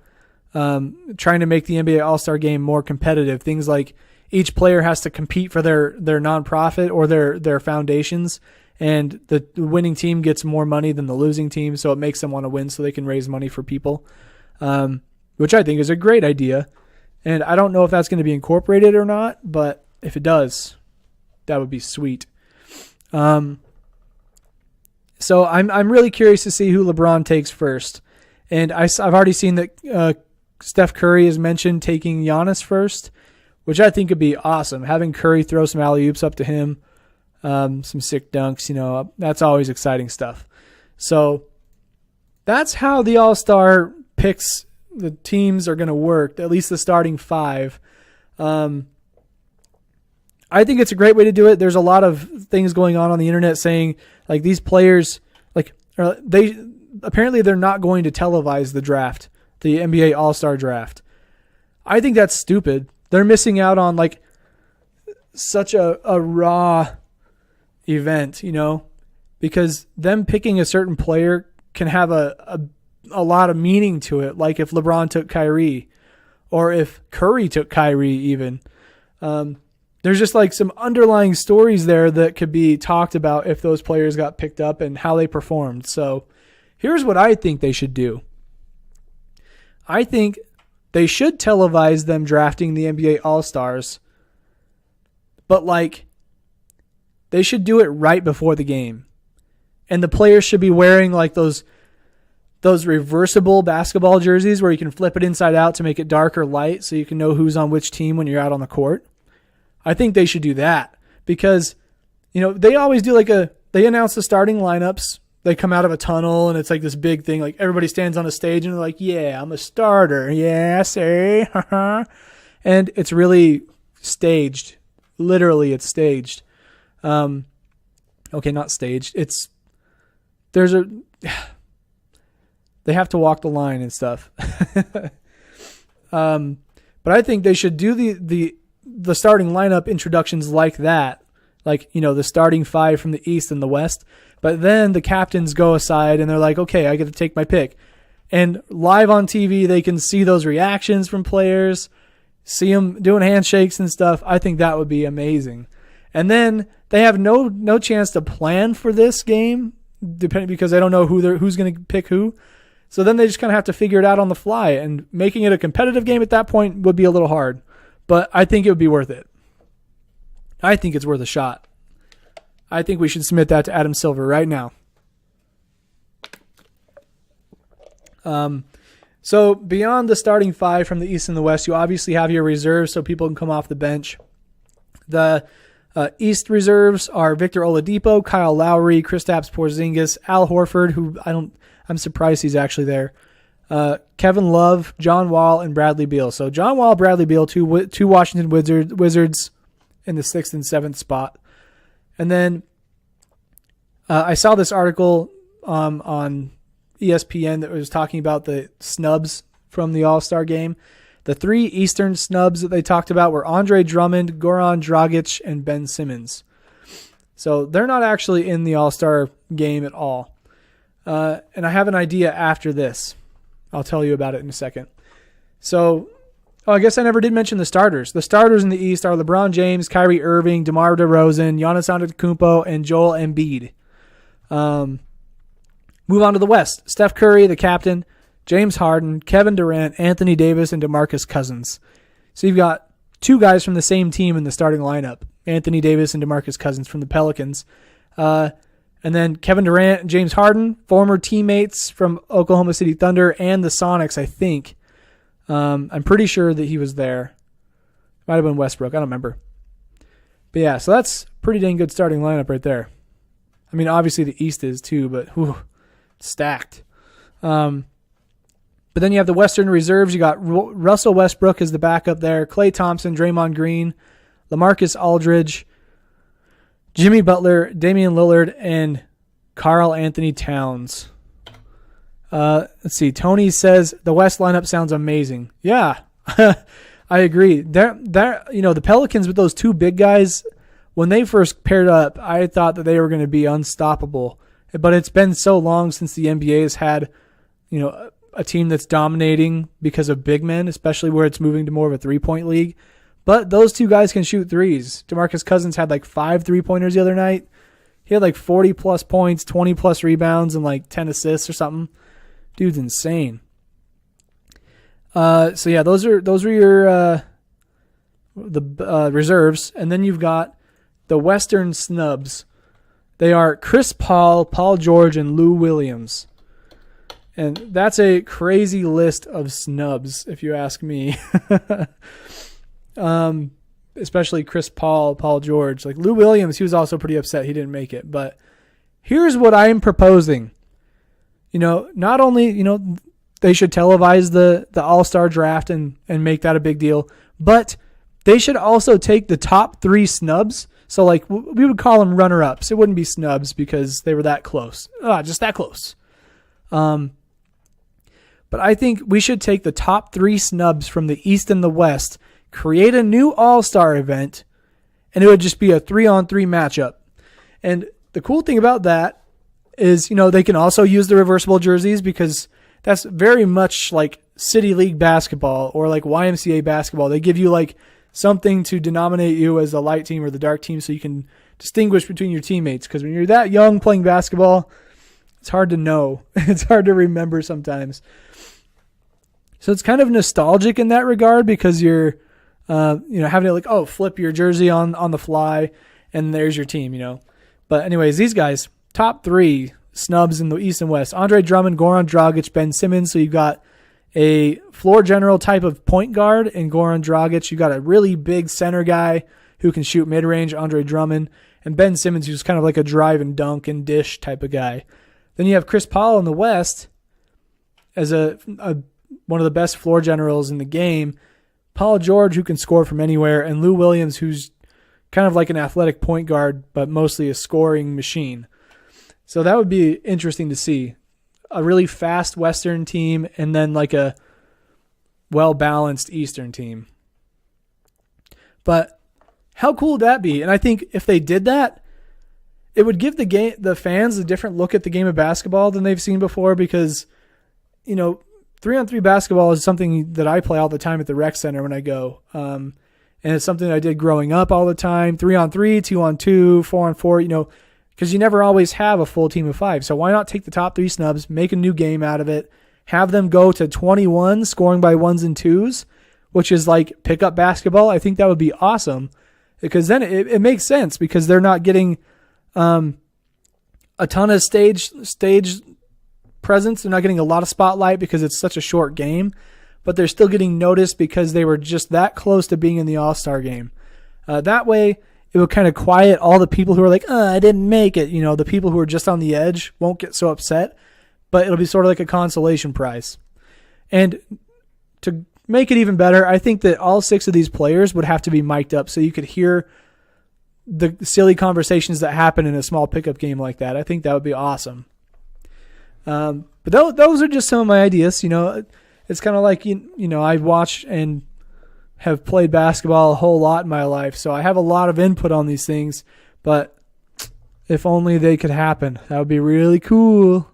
trying to make the NBA All-Star game more competitive. Things like each player has to compete for their nonprofit or their foundations, and the winning team gets more money than the losing team, so it makes them want to win so they can raise money for people, which I think is a great idea. And I don't know if that's going to be incorporated or not, but if it does, that would be sweet. So I'm really curious to see who LeBron takes first. And I've already seen that Steph Curry has mentioned taking Giannis first, which I think would be awesome. Having Curry throw some alley-oops up to him, some sick dunks, that's always exciting stuff. So that's how the All-Star picks, the teams are going to work, at least the starting five. I think it's a great way to do it. There's a lot of things going on the internet saying like these players, apparently they're not going to televise the draft, the NBA All-Star draft. I think that's stupid. They're missing out on like such a raw event, because them picking a certain player can have a lot of meaning to it. Like if LeBron took Kyrie or if Curry took Kyrie even. There's just like some underlying stories there that could be talked about if those players got picked up and how they performed. So here's what I think they should do. I think they should televise them drafting the NBA All-Stars, but they should do it right before the game. And the players should be wearing like those reversible basketball jerseys where you can flip it inside out to make it dark or light so you can know who's on which team when you're out on the court. I think they should do that because, they always do they announce the starting lineups. They come out of a tunnel and it's like this big thing. Like everybody stands on a stage and they're like, yeah, I'm a starter. Yeah, say. And it's really staged. Literally, it's staged. Okay, not staged. They have to walk the line and stuff. But I think they should do the starting lineup introductions like that. Like, the starting five from the East and the West. But then the captains go aside and they're like, okay, I get to take my pick. And live on TV, they can see those reactions from players, see them doing handshakes and stuff. I think that would be amazing. And then they have no chance to plan for this game, because they don't know who's going to pick who. So then they just kind of have to figure it out on the fly. And making it a competitive game at that point would be a little hard. But I think it would be worth it. I think it's worth a shot. I think we should submit that to Adam Silver right now. So beyond the starting five from the East and the West, you obviously have your reserves so people can come off the bench. The East reserves are Victor Oladipo, Kyle Lowry, Kristaps Porzingis, Al Horford, who I'm surprised he's actually there. Kevin Love, John Wall, and Bradley Beal. So John Wall, Bradley Beal, two Washington Wizards in the 6th and 7th spot. And then I saw this article on ESPN that was talking about the snubs from the All-Star game. The 3 Eastern snubs that they talked about were Andre Drummond, Goran Dragic, and Ben Simmons. So they're not actually in the All-Star game at all. And I have an idea after this. I'll tell you about it in a second. So, I guess I never did mention the starters. The starters in the East are LeBron James, Kyrie Irving, DeMar DeRozan, Giannis Antetokounmpo, and Joel Embiid. Move on to the West. Steph Curry, the captain, James Harden, Kevin Durant, Anthony Davis, and DeMarcus Cousins. So you've got 2 guys from the same team in the starting lineup, Anthony Davis and DeMarcus Cousins from the Pelicans. And then Kevin Durant and James Harden, former teammates from Oklahoma City Thunder and the Sonics, I think. I'm pretty sure that he was there. Might have been Westbrook. I don't remember. But yeah, so that's pretty dang good starting lineup right there. I mean, obviously the East is too, but stacked. But then you have the Western reserves. You got Russell Westbrook as the backup there, Klay Thompson, Draymond Green, LaMarcus Aldridge, Jimmy Butler, Damian Lillard, and Karl Anthony Towns. Let's see. Tony says the West lineup sounds amazing. Yeah, I agree. The Pelicans with those two big guys, when they first paired up, I thought that they were going to be unstoppable. But it's been so long since the NBA has had, a team that's dominating because of big men, especially where it's moving to more of a three-point league. But those two guys can shoot threes. DeMarcus Cousins had like 5 3-pointers the other night. He had like 40-plus points, 20-plus rebounds, and like 10 assists or something. Dude's insane. So yeah, those are your reserves, and then you've got the Western snubs. They are Chris Paul, Paul George, and Lou Williams. And that's a crazy list of snubs, if you ask me. Especially Chris Paul, Paul George. Like Lou Williams, he was also pretty upset he didn't make it. But here's what I am proposing. Not only, they should televise the All-Star draft and make that a big deal, but they should also take the top 3 snubs. So, like, we would call them runner-ups. It wouldn't be snubs because they were that close. Just that close. But I think we should take the top 3 snubs from the East and the West, create a new All-Star event, and it would just be a 3-on-3 matchup. And the cool thing about that is, they can also use the reversible jerseys because that's very much like City League basketball or like YMCA basketball. They give you like something to denominate you as the light team or the dark team so you can distinguish between your teammates. Because when you're that young playing basketball, it's hard to know. It's hard to remember sometimes. So it's kind of nostalgic in that regard because you're, having to like, flip your jersey on the fly and there's your team, But anyways, these guys, top 3 snubs in the East and West. Andre Drummond, Goran Dragic, Ben Simmons. So you've got a floor general type of point guard in Goran Dragic. You've got a really big center guy who can shoot mid-range, Andre Drummond. And Ben Simmons, who's kind of like a drive and dunk and dish type of guy. Then you have Chris Paul in the West as one of the best floor generals in the game. Paul George, who can score from anywhere. And Lou Williams, who's kind of like an athletic point guard, but mostly a scoring machine. So that would be interesting to see. A really fast Western team and then like a well-balanced Eastern team. But how cool would that be? And I think if they did that, it would give the fans a different look at the game of basketball than they've seen before because, 3-on-3 basketball is something that I play all the time at the rec center when I go. And it's something I did growing up all the time. 3-on-3, 2-on-2, 4-on-4, because you never always have a full team of 5. So why not take the top 3 snubs, make a new game out of it, have them go to 21 scoring by 1s and 2s, which is like pickup basketball. I think that would be awesome because then it makes sense because they're not getting a ton of stage presence. They're not getting a lot of spotlight because it's such a short game, but they're still getting noticed because they were just that close to being in the All-Star game. That way, it will kind of quiet all the people who are like, I didn't make it. The people who are just on the edge won't get so upset, but it'll be sort of like a consolation prize. And to make it even better, I think that all 6 of these players would have to be mic'd up so you could hear the silly conversations that happen in a small pickup game like that. I think that would be awesome. But those are just some of my ideas. It's kind of like, I watch and have played basketball a whole lot in my life, so I have a lot of input on these things, but if only they could happen. That would be really cool.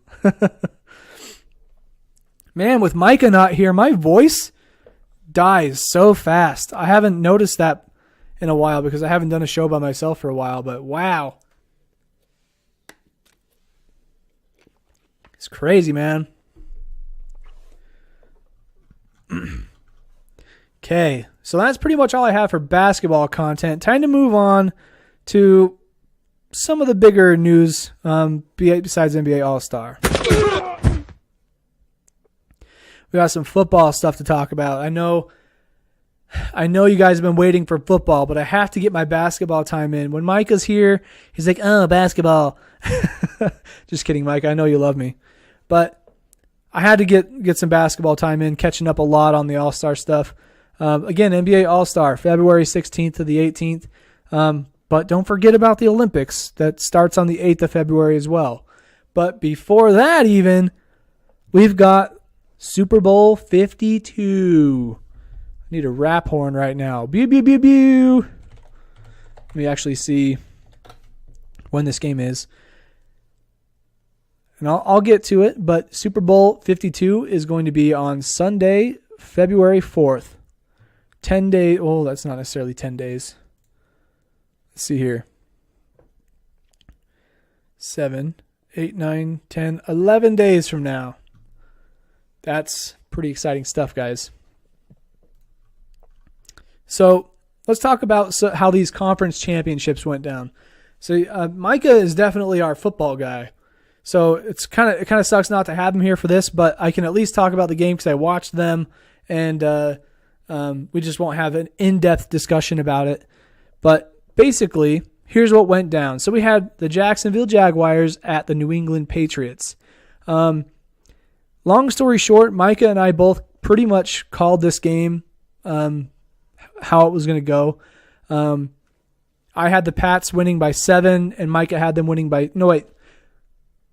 Man, with Micah not here, my voice dies so fast. I haven't noticed that in a while because I haven't done a show by myself for a while, but wow. It's crazy, man. Okay, so that's pretty much all I have for basketball content. Time to move on to some of the bigger news besides NBA All-Star. We got some football stuff to talk about. I know you guys have been waiting for football, but I have to get my basketball time in. When Micah's here, he's like, basketball. Just kidding, Mike. I know you love me. But I had to get some basketball time in, catching up a lot on the All-Star stuff. Again, NBA All-Star, February 16th to the 18th. But don't forget about the Olympics. That starts on the 8th of February as well. But before that even, we've got Super Bowl 52. I need a rap horn right now. Pew, pew, pew, pew. Let me actually see when this game is. And I'll get to it, but Super Bowl 52 is going to be on Sunday, February 4th. 10 days. Oh, that's not necessarily 10 days. Let's see here. 7, 8, 9, 10, 11 days from now. That's pretty exciting stuff, guys. So let's talk about how these conference championships went down. So Micah is definitely our football guy. So it kind of sucks not to have him here for this, but I can at least talk about the game because I watched them, and we just won't have an in-depth discussion about it. But basically, here's what went down. So we had the Jacksonville Jaguars at the New England Patriots. Long story short, Micah and I both pretty much called this game how it was going to go. I had the Pats winning by 7, and Micah had them winning by... No, wait.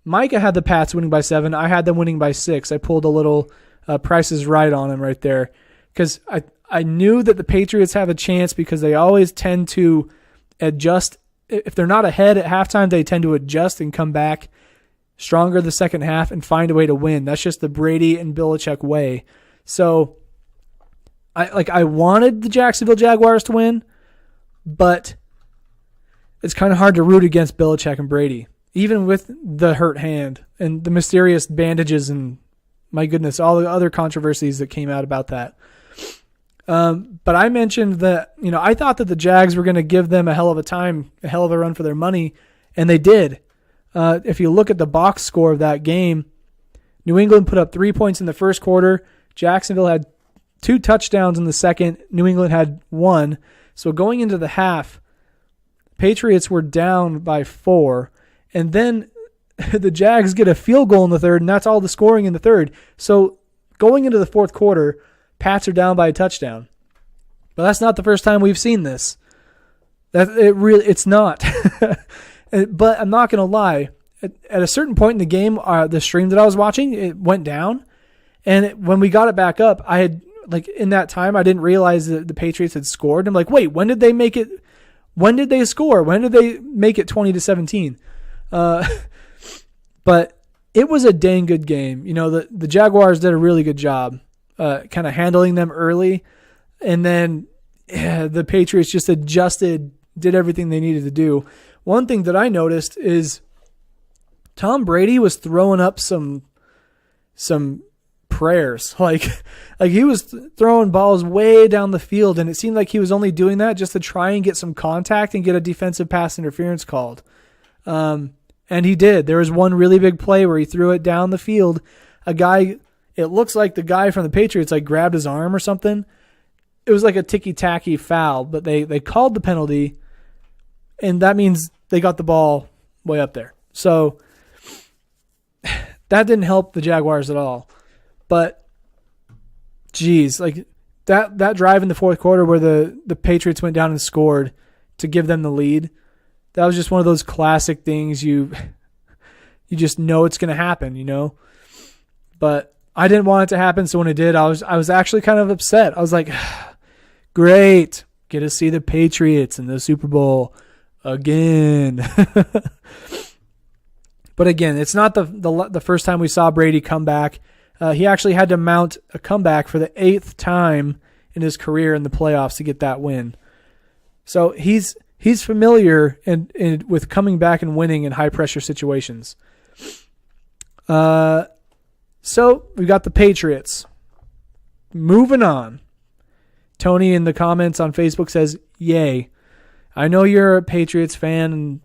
Micah had the Pats winning by 7. I had them winning by 6. I pulled a little Price is Right on him right there. Because I knew that the Patriots have a chance because they always tend to adjust. If they're not ahead at halftime, they tend to adjust and come back stronger the second half and find a way to win. That's just the Brady and Belichick way. So I wanted the Jacksonville Jaguars to win, but it's kind of hard to root against Belichick and Brady, even with the hurt hand and the mysterious bandages and, my goodness, all the other controversies that came out about that. But I mentioned that, I thought that the Jags were going to give them a hell of a time, a hell of a run for their money, and they did. If you look at the box score of that game, New England put up 3 points in the first quarter. Jacksonville had 2 touchdowns in the second. New England had 1. So going into the half, Patriots were down by 4. And then the Jags get a field goal in the third, and that's all the scoring in the third. So going into the fourth quarter, Pats are down by a touchdown. But that's not the first time we've seen this. It's not. But I'm not going to lie. At a certain point in the game, the stream that I was watching, it went down. And when we got it back up, I had, in that time, I didn't realize that the Patriots had scored. I'm like, wait, when did they make it? When did they score? When did they make it 20-17? But it was a dang good game. The Jaguars did a really good job kind of handling them early. And then the Patriots just adjusted, did everything they needed to do. One thing that I noticed is Tom Brady was throwing up some prayers. Like he was throwing balls way down the field, and it seemed like he was only doing that just to try and get some contact and get a defensive pass interference called. And he did. There was one really big play where he threw it down the field. It looks like the guy from the Patriots grabbed his arm or something. It was like a ticky-tacky foul, but they called the penalty, and that means they got the ball way up there. So that didn't help the Jaguars at all. But, geez, that drive in the fourth quarter where the Patriots went down and scored to give them the lead, that was just one of those classic things you just know it's going to happen, But I didn't want it to happen, so when it did, I was actually kind of upset. I was like, great, get to see the Patriots in the Super Bowl again. But again, it's not the first time we saw Brady come back. He actually had to mount a comeback for the 8th time in his career in the playoffs to get that win. So he's familiar with coming back and winning in high pressure situations. So we got the Patriots. Moving on. Tony in the comments on Facebook says, "Yay. I know you're a Patriots fan, and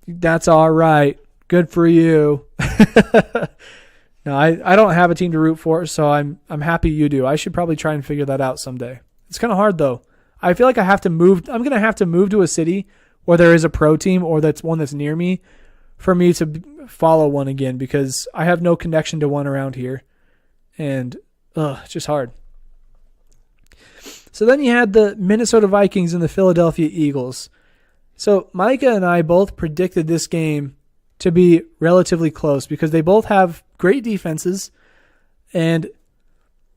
that's all right. Good for you." No, I don't have a team to root for, so I'm happy you do. I should probably try and figure that out someday. It's kind of hard, though. I feel like I have to move. I'm going to have to move to a city where there is a pro team or that's one that's near me for me to follow one again because I have no connection to one around here. And it's just hard. So then you had the Minnesota Vikings and the Philadelphia Eagles. So Micah and I both predicted this game to be relatively close because they both have great defenses, and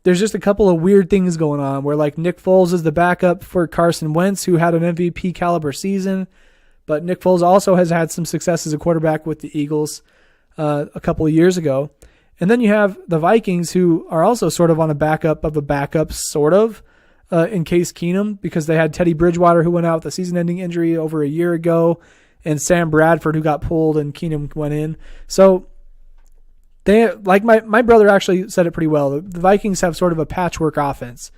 there's just a couple of weird things going on where like Nick Foles is the backup for Carson Wentz, who had an MVP caliber season, but Nick Foles also has had some success as a quarterback with the Eagles a couple of years ago. And then you have the Vikings, who are also sort of on a backup of a backup, sort of, in Case Keenum, because they had Teddy Bridgewater, who went out with a season-ending injury over a year ago, and Sam Bradford, who got pulled and Keenum went in. So they, like my brother actually said it pretty well. The Vikings have sort of a patchwork offense.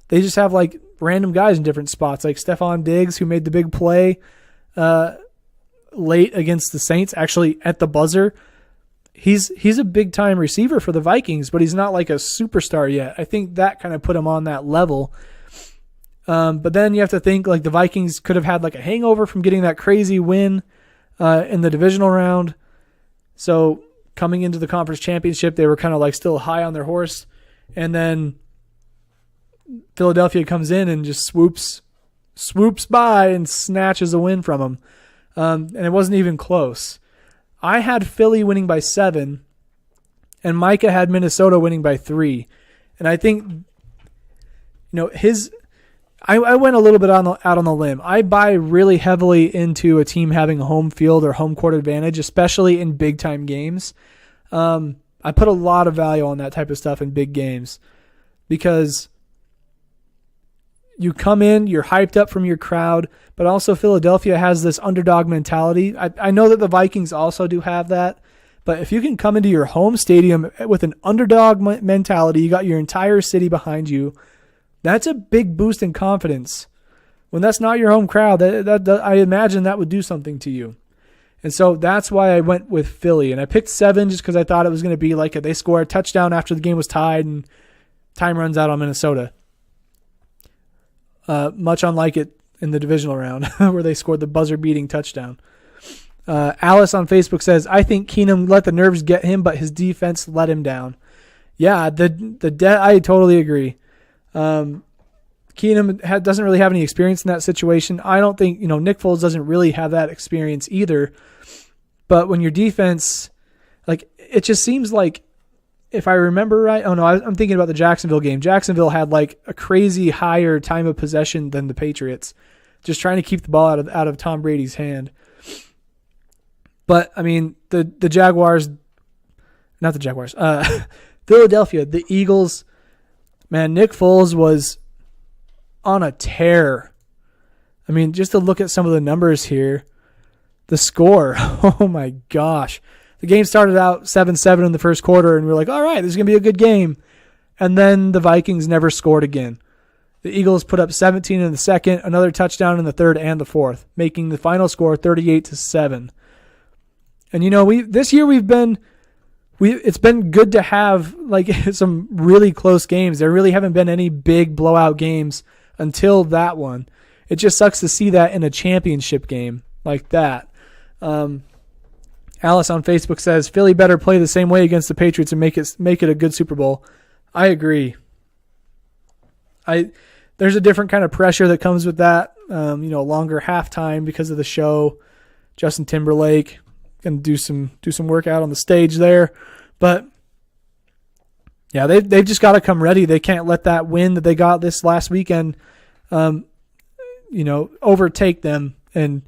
They just have like random guys in different spots, like Stephon Diggs, who made the big play late against the Saints, actually at the buzzer. He's a big-time receiver for the Vikings, but he's not like a superstar yet. I think that kind of put him on that level. But then you have to think like the Vikings could have had like a hangover from getting that crazy win in the divisional round. So coming into the conference championship, they were kind of like still high on their horse. And then Philadelphia comes in and just swoops by and snatches a win from them. And it wasn't even close. I had Philly winning by 7, and Micah had Minnesota winning by 3. And I think, I went a little bit out on the limb. I buy really heavily into a team having a home field or home court advantage, especially in big-time games. I put a lot of value on that type of stuff in big games because you come in, you're hyped up from your crowd, but also Philadelphia has this underdog mentality. I know that the Vikings also do have that, but if you can come into your home stadium with an underdog mentality, you got your entire city behind you, that's a big boost in confidence. When that's not your home crowd, that I imagine that would do something to you. And so that's why I went with Philly. And I picked 7 just because I thought it was going to be like they score a touchdown after the game was tied and time runs out on Minnesota. Much unlike it in the divisional round where they scored the buzzer-beating touchdown. Alice on Facebook says, I think Keenum let the nerves get him, but his defense let him down. Yeah, I totally agree. Keenum doesn't really have any experience in that situation. I don't think, Nick Foles doesn't really have that experience either. But when your defense, it just seems like, if I remember right, I'm thinking about the Jacksonville game. Jacksonville had like a crazy higher time of possession than the Patriots, just trying to keep the ball out of Tom Brady's hand. But I mean, the Jaguars, not the Jaguars, Philadelphia, the Eagles, man, Nick Foles was on a tear. I mean, just to look at some of the numbers here, the score, oh my gosh. The game started out 7-7 in the first quarter, and we're like, all right, this is going to be a good game. And then the Vikings never scored again. The Eagles put up 17 in the second, another touchdown in the third and the fourth, making the final score 38-7. And, this year it's been good to have some really close games. There really haven't been any big blowout games until that one. It just sucks to see that in a championship game like that. Alice on Facebook says, Philly better play the same way against the Patriots and make it a good Super Bowl. I agree. There's a different kind of pressure that comes with that. Longer halftime because of the show. Justin Timberlake can do some work out on the stage there. But yeah, they've just got to come ready. They can't let that win that they got this last weekend, overtake them and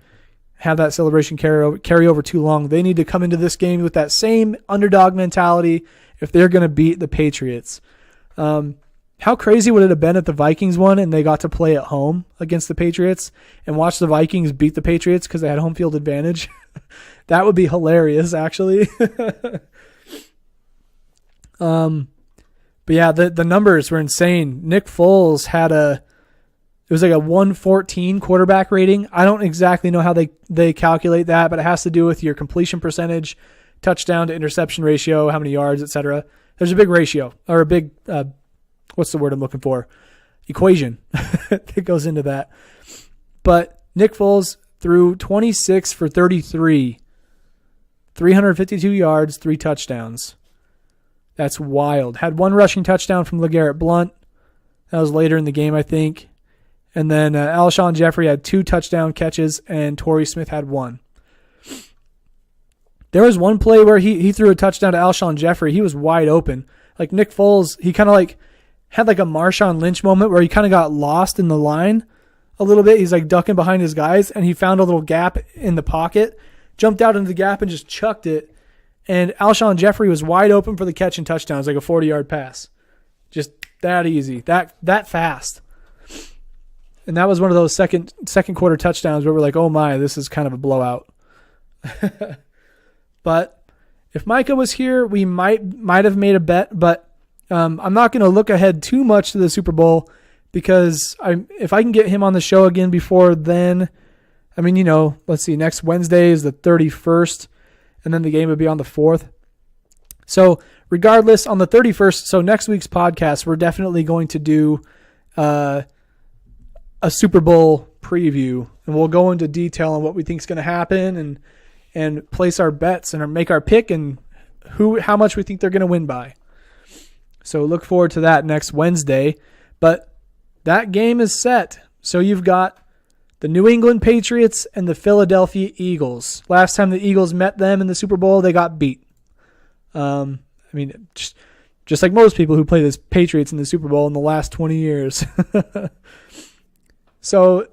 have that celebration carry over too long. They need to come into this game with that same underdog mentality if they're going to beat the Patriots. How crazy would it have been if the Vikings won and they got to play at home against the Patriots and watch the Vikings beat the Patriots because they had home field advantage? That would be hilarious, actually. But yeah, the numbers were insane. Nick Foles had it was like a 114 quarterback rating. I don't exactly know how they calculate that, but it has to do with your completion percentage, touchdown to interception ratio, how many yards, etc. There's a big ratio, or a big, what's the word I'm looking for? Equation that goes into that. But Nick Foles threw 26 for 33 352 yards, 3 touchdowns. That's wild. Had 1 rushing touchdown from LeGarrette Blount. That was later in the game, I think. And then Alshon Jeffrey had 2 touchdown catches, and Torrey Smith had 1. There was one play where he threw a touchdown to Alshon Jeffrey. He was wide open. Like Nick Foles, he kind of like had like a Marshawn Lynch moment where he kind of got lost in the line a little bit. He's like ducking behind his guys, and he found a little gap in the pocket, jumped out into the gap and just chucked it. And Alshon Jeffrey was wide open for the catch and touchdown. It was like a 40-yard pass. Just that easy, that fast. And that was one of those second quarter touchdowns where we're like, oh my, this is kind of a blowout. But if Micah was here, we might have made a bet, but I'm not going to look ahead too much to the Super Bowl because if I can get him on the show again before then, I mean, let's see, next Wednesday is the 31st, and then the game would be on the 4th. So regardless, on the 31st, so next week's podcast, we're definitely going to do a Super Bowl preview, and we'll go into detail on what we think is going to happen and place our bets and make our pick and how much we think they're going to win by. So look forward to that next Wednesday. But that game is set. So you've got the New England Patriots and the Philadelphia Eagles. Last time the Eagles met them in the Super Bowl, they got beat. I mean, just like most people who play the Patriots in the Super Bowl in the last 20 years. So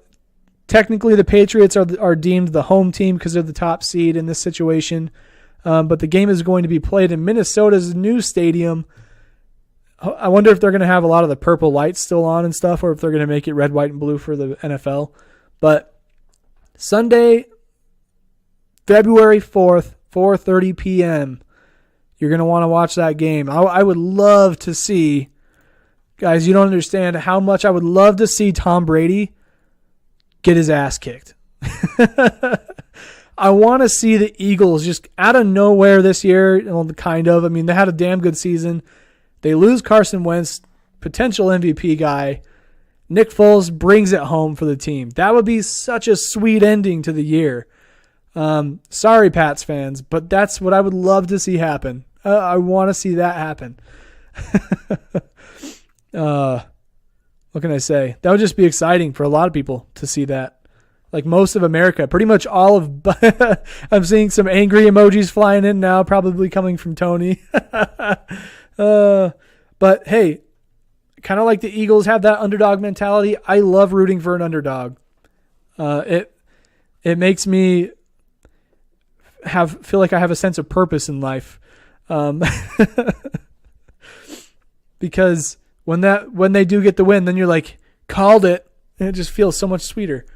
technically the Patriots are deemed the home team because they're the top seed in this situation. But the game is going to be played in Minnesota's new stadium. I wonder if they're going to have a lot of the purple lights still on and stuff, or if they're going to make it red, white, and blue for the NFL. But Sunday, February 4th, 4:30 p.m., you're going to want to watch that game. I would love to see, guys, you don't understand how much I would love to see Tom Brady get his ass kicked. I want to see the Eagles just out of nowhere this year, kind of. I mean, they had a damn good season. They lose Carson Wentz, potential MVP guy. Nick Foles brings it home for the team. That would be such a sweet ending to the year. Sorry, Pats fans, but that's what I would love to see happen. I want to see that happen. What can I say? That would just be exciting for a lot of people to see that. Like most of America, pretty much all of... I'm seeing some angry emojis flying in now, probably coming from Tony. But hey, kind of like the Eagles have that underdog mentality. I love rooting for an underdog. It makes me feel like I have a sense of purpose in life. Because when they do get the win, then you're like, called it, and it just feels so much sweeter.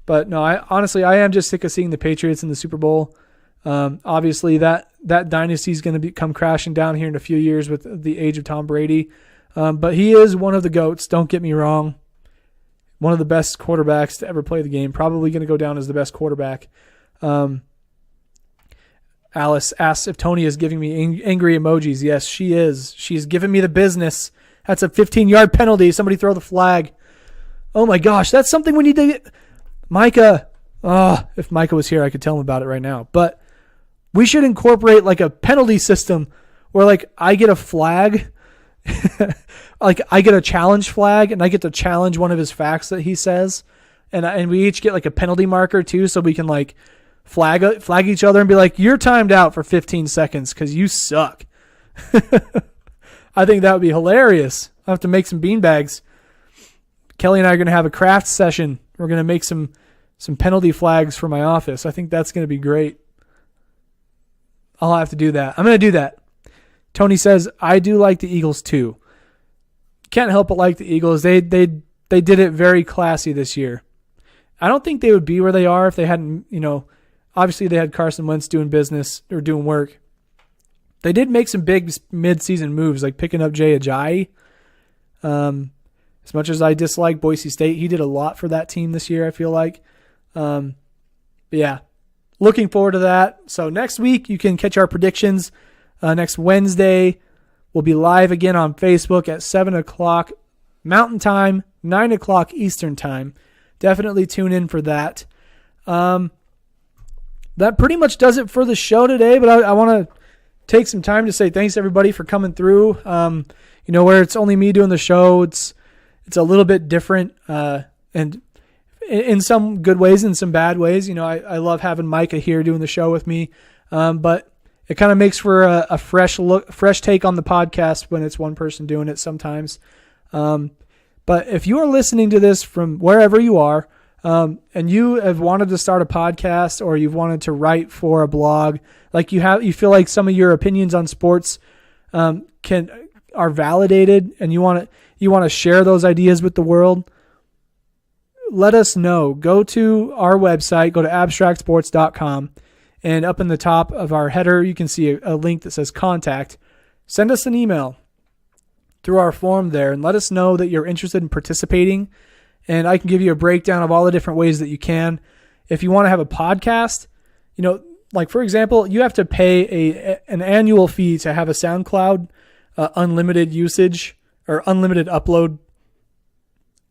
But no, I am just sick of seeing the Patriots in the Super Bowl. Obviously, that dynasty is going to come crashing down here in a few years with the age of Tom Brady. But he is one of the GOATs, don't get me wrong. One of the best quarterbacks to ever play the game. Probably going to go down as the best quarterback. Alice asks if Tony is giving me angry emojis. Yes, she is. She's giving me the business. That's a 15-yard penalty. Somebody throw the flag. Oh my gosh, that's something we need to get. Micah. If Micah was here, I could tell him about it right now. But we should incorporate like a penalty system where like I get a flag, like I get a challenge flag, and I get to challenge one of his facts that he says, and we each get like a penalty marker too, so we can like flag each other and be like, you're timed out for 15 seconds because you suck. I think that would be hilarious. I'll have to make some beanbags. Kelly and I are going to have a craft session. We're going to make some penalty flags for my office. I think that's going to be great. I'll have to do that. I'm going to do that. Tony says, I do like the Eagles too. Can't help but like the Eagles. They did it very classy this year. I don't think they would be where they are if they hadn't, obviously they had Carson Wentz doing business or doing work. They did make some big mid-season moves, like picking up Jay Ajayi. As much as I dislike Boise State, he did a lot for that team this year, I feel like. But yeah, looking forward to that. So next week, you can catch our predictions. Next Wednesday, we'll be live again on Facebook at 7 o'clock Mountain Time, 9 o'clock Eastern Time. Definitely tune in for that. that pretty much does it for the show today, but I want to take some time to say thanks everybody for coming through. Where it's only me doing the show, it's a little bit different, and in some good ways and some bad ways. I love having Micah here doing the show with me, but it kind of makes for a fresh take on the podcast when it's one person doing it sometimes. But if you are listening to this from wherever you are, and you have wanted to start a podcast or you've wanted to write for a blog, like you feel like some of your opinions on sports are validated, and you want to share those ideas with the world, let us know. Go to our website, go to abstractsports.com, and up in the top of our header, you can see a link that says contact. Send us an email through our form there and let us know that you're interested in participating, and I can give you a breakdown of all the different ways that you can. If you want to have a podcast, like for example, you have to pay an annual fee to have a SoundCloud unlimited usage or unlimited upload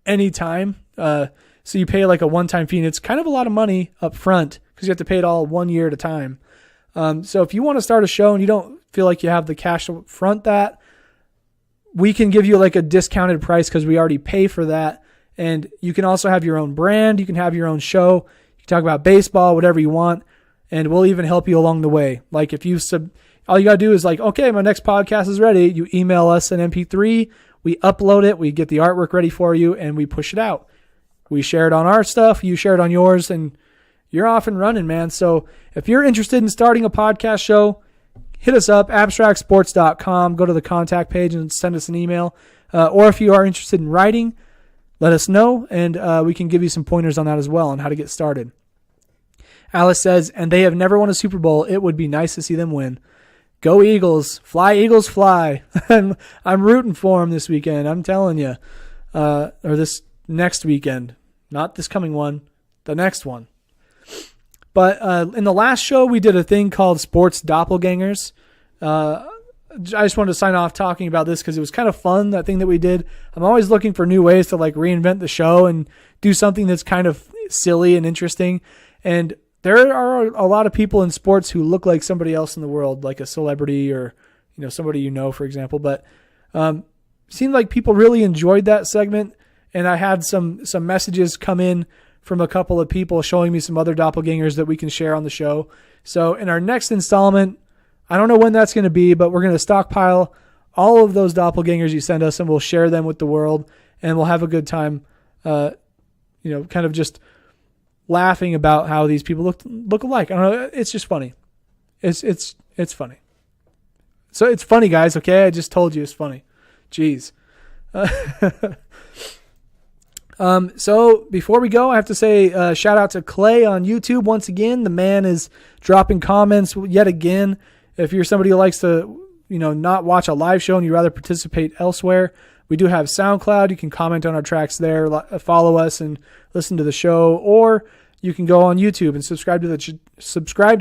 anytime. So you pay like a one-time fee, and it's kind of a lot of money up front because you have to pay it all 1 year at a time. So if you want to start a show and you don't feel like you have the cash to front that, we can give you like a discounted price because we already pay for that. And you can also have your own brand. You can have your own show. You can talk about baseball, whatever you want, and we'll even help you along the way. Like if you all you got to do is like, okay, my next podcast is ready. You email us an MP3. We upload it. We get the artwork ready for you, and we push it out. We share it on our stuff. You share it on yours, and you're off and running, man. So if you're interested in starting a podcast show, hit us up, abstractsports.com. Go to the contact page and send us an email. Or if you are interested in writing, let us know, and we can give you some pointers on that as well on how to get started. Alice says, and they have never won a Super Bowl. It would be nice to see them win. Go Eagles. Fly, Eagles, fly. I'm rooting for them this weekend, I'm telling you. Or this next weekend. Not this coming one, the next one. But in the last show, we did a thing called Sports Doppelgangers. I just wanted to sign off talking about this because it was kind of fun, that thing that we did. I'm always looking for new ways to like reinvent the show and do something that's kind of silly and interesting. And there are a lot of people in sports who look like somebody else in the world, like a celebrity or somebody for example. But seemed like people really enjoyed that segment, and I had some messages come in from a couple of people showing me some other doppelgangers that we can share on the show. So in our next installment, I don't know when that's going to be, but we're going to stockpile all of those doppelgangers you send us, and we'll share them with the world, and we'll have a good time, kind of just laughing about how these people look alike. I don't know. It's just funny. It's funny. So it's funny, guys. Okay. I just told you it's funny. Jeez. So before we go, I have to say shout out to Clay on YouTube once again. The man is dropping comments yet again. If you're somebody who likes to, not watch a live show and you'd rather participate elsewhere, we do have SoundCloud. You can comment on our tracks there, follow us and listen to the show, or you can go on YouTube and subscribe to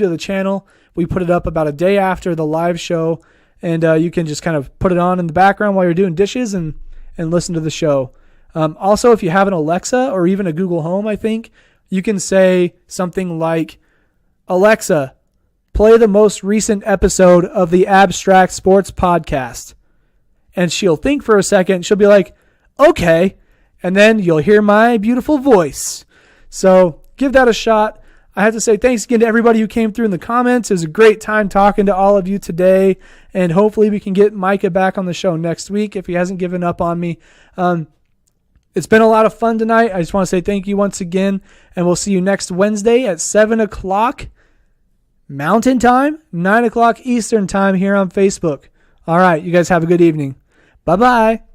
the channel. We put it up about a day after the live show, and you can just kind of put it on in the background while you're doing dishes and listen to the show. Also, if you have an Alexa or even a Google Home, I think, you can say something like, Alexa, play the most recent episode of the Abstract Sports Podcast. And she'll think for a second. She'll be like, okay. And then you'll hear my beautiful voice. So give that a shot. I have to say thanks again to everybody who came through in the comments. It was a great time talking to all of you today. And hopefully we can get Micah back on the show next week if he hasn't given up on me. It's been a lot of fun tonight. I just want to say thank you once again. And we'll see you next Wednesday at 7 o'clock Mountain Time, 9 o'clock Eastern Time here on Facebook. All right. You guys have a good evening. Bye-bye.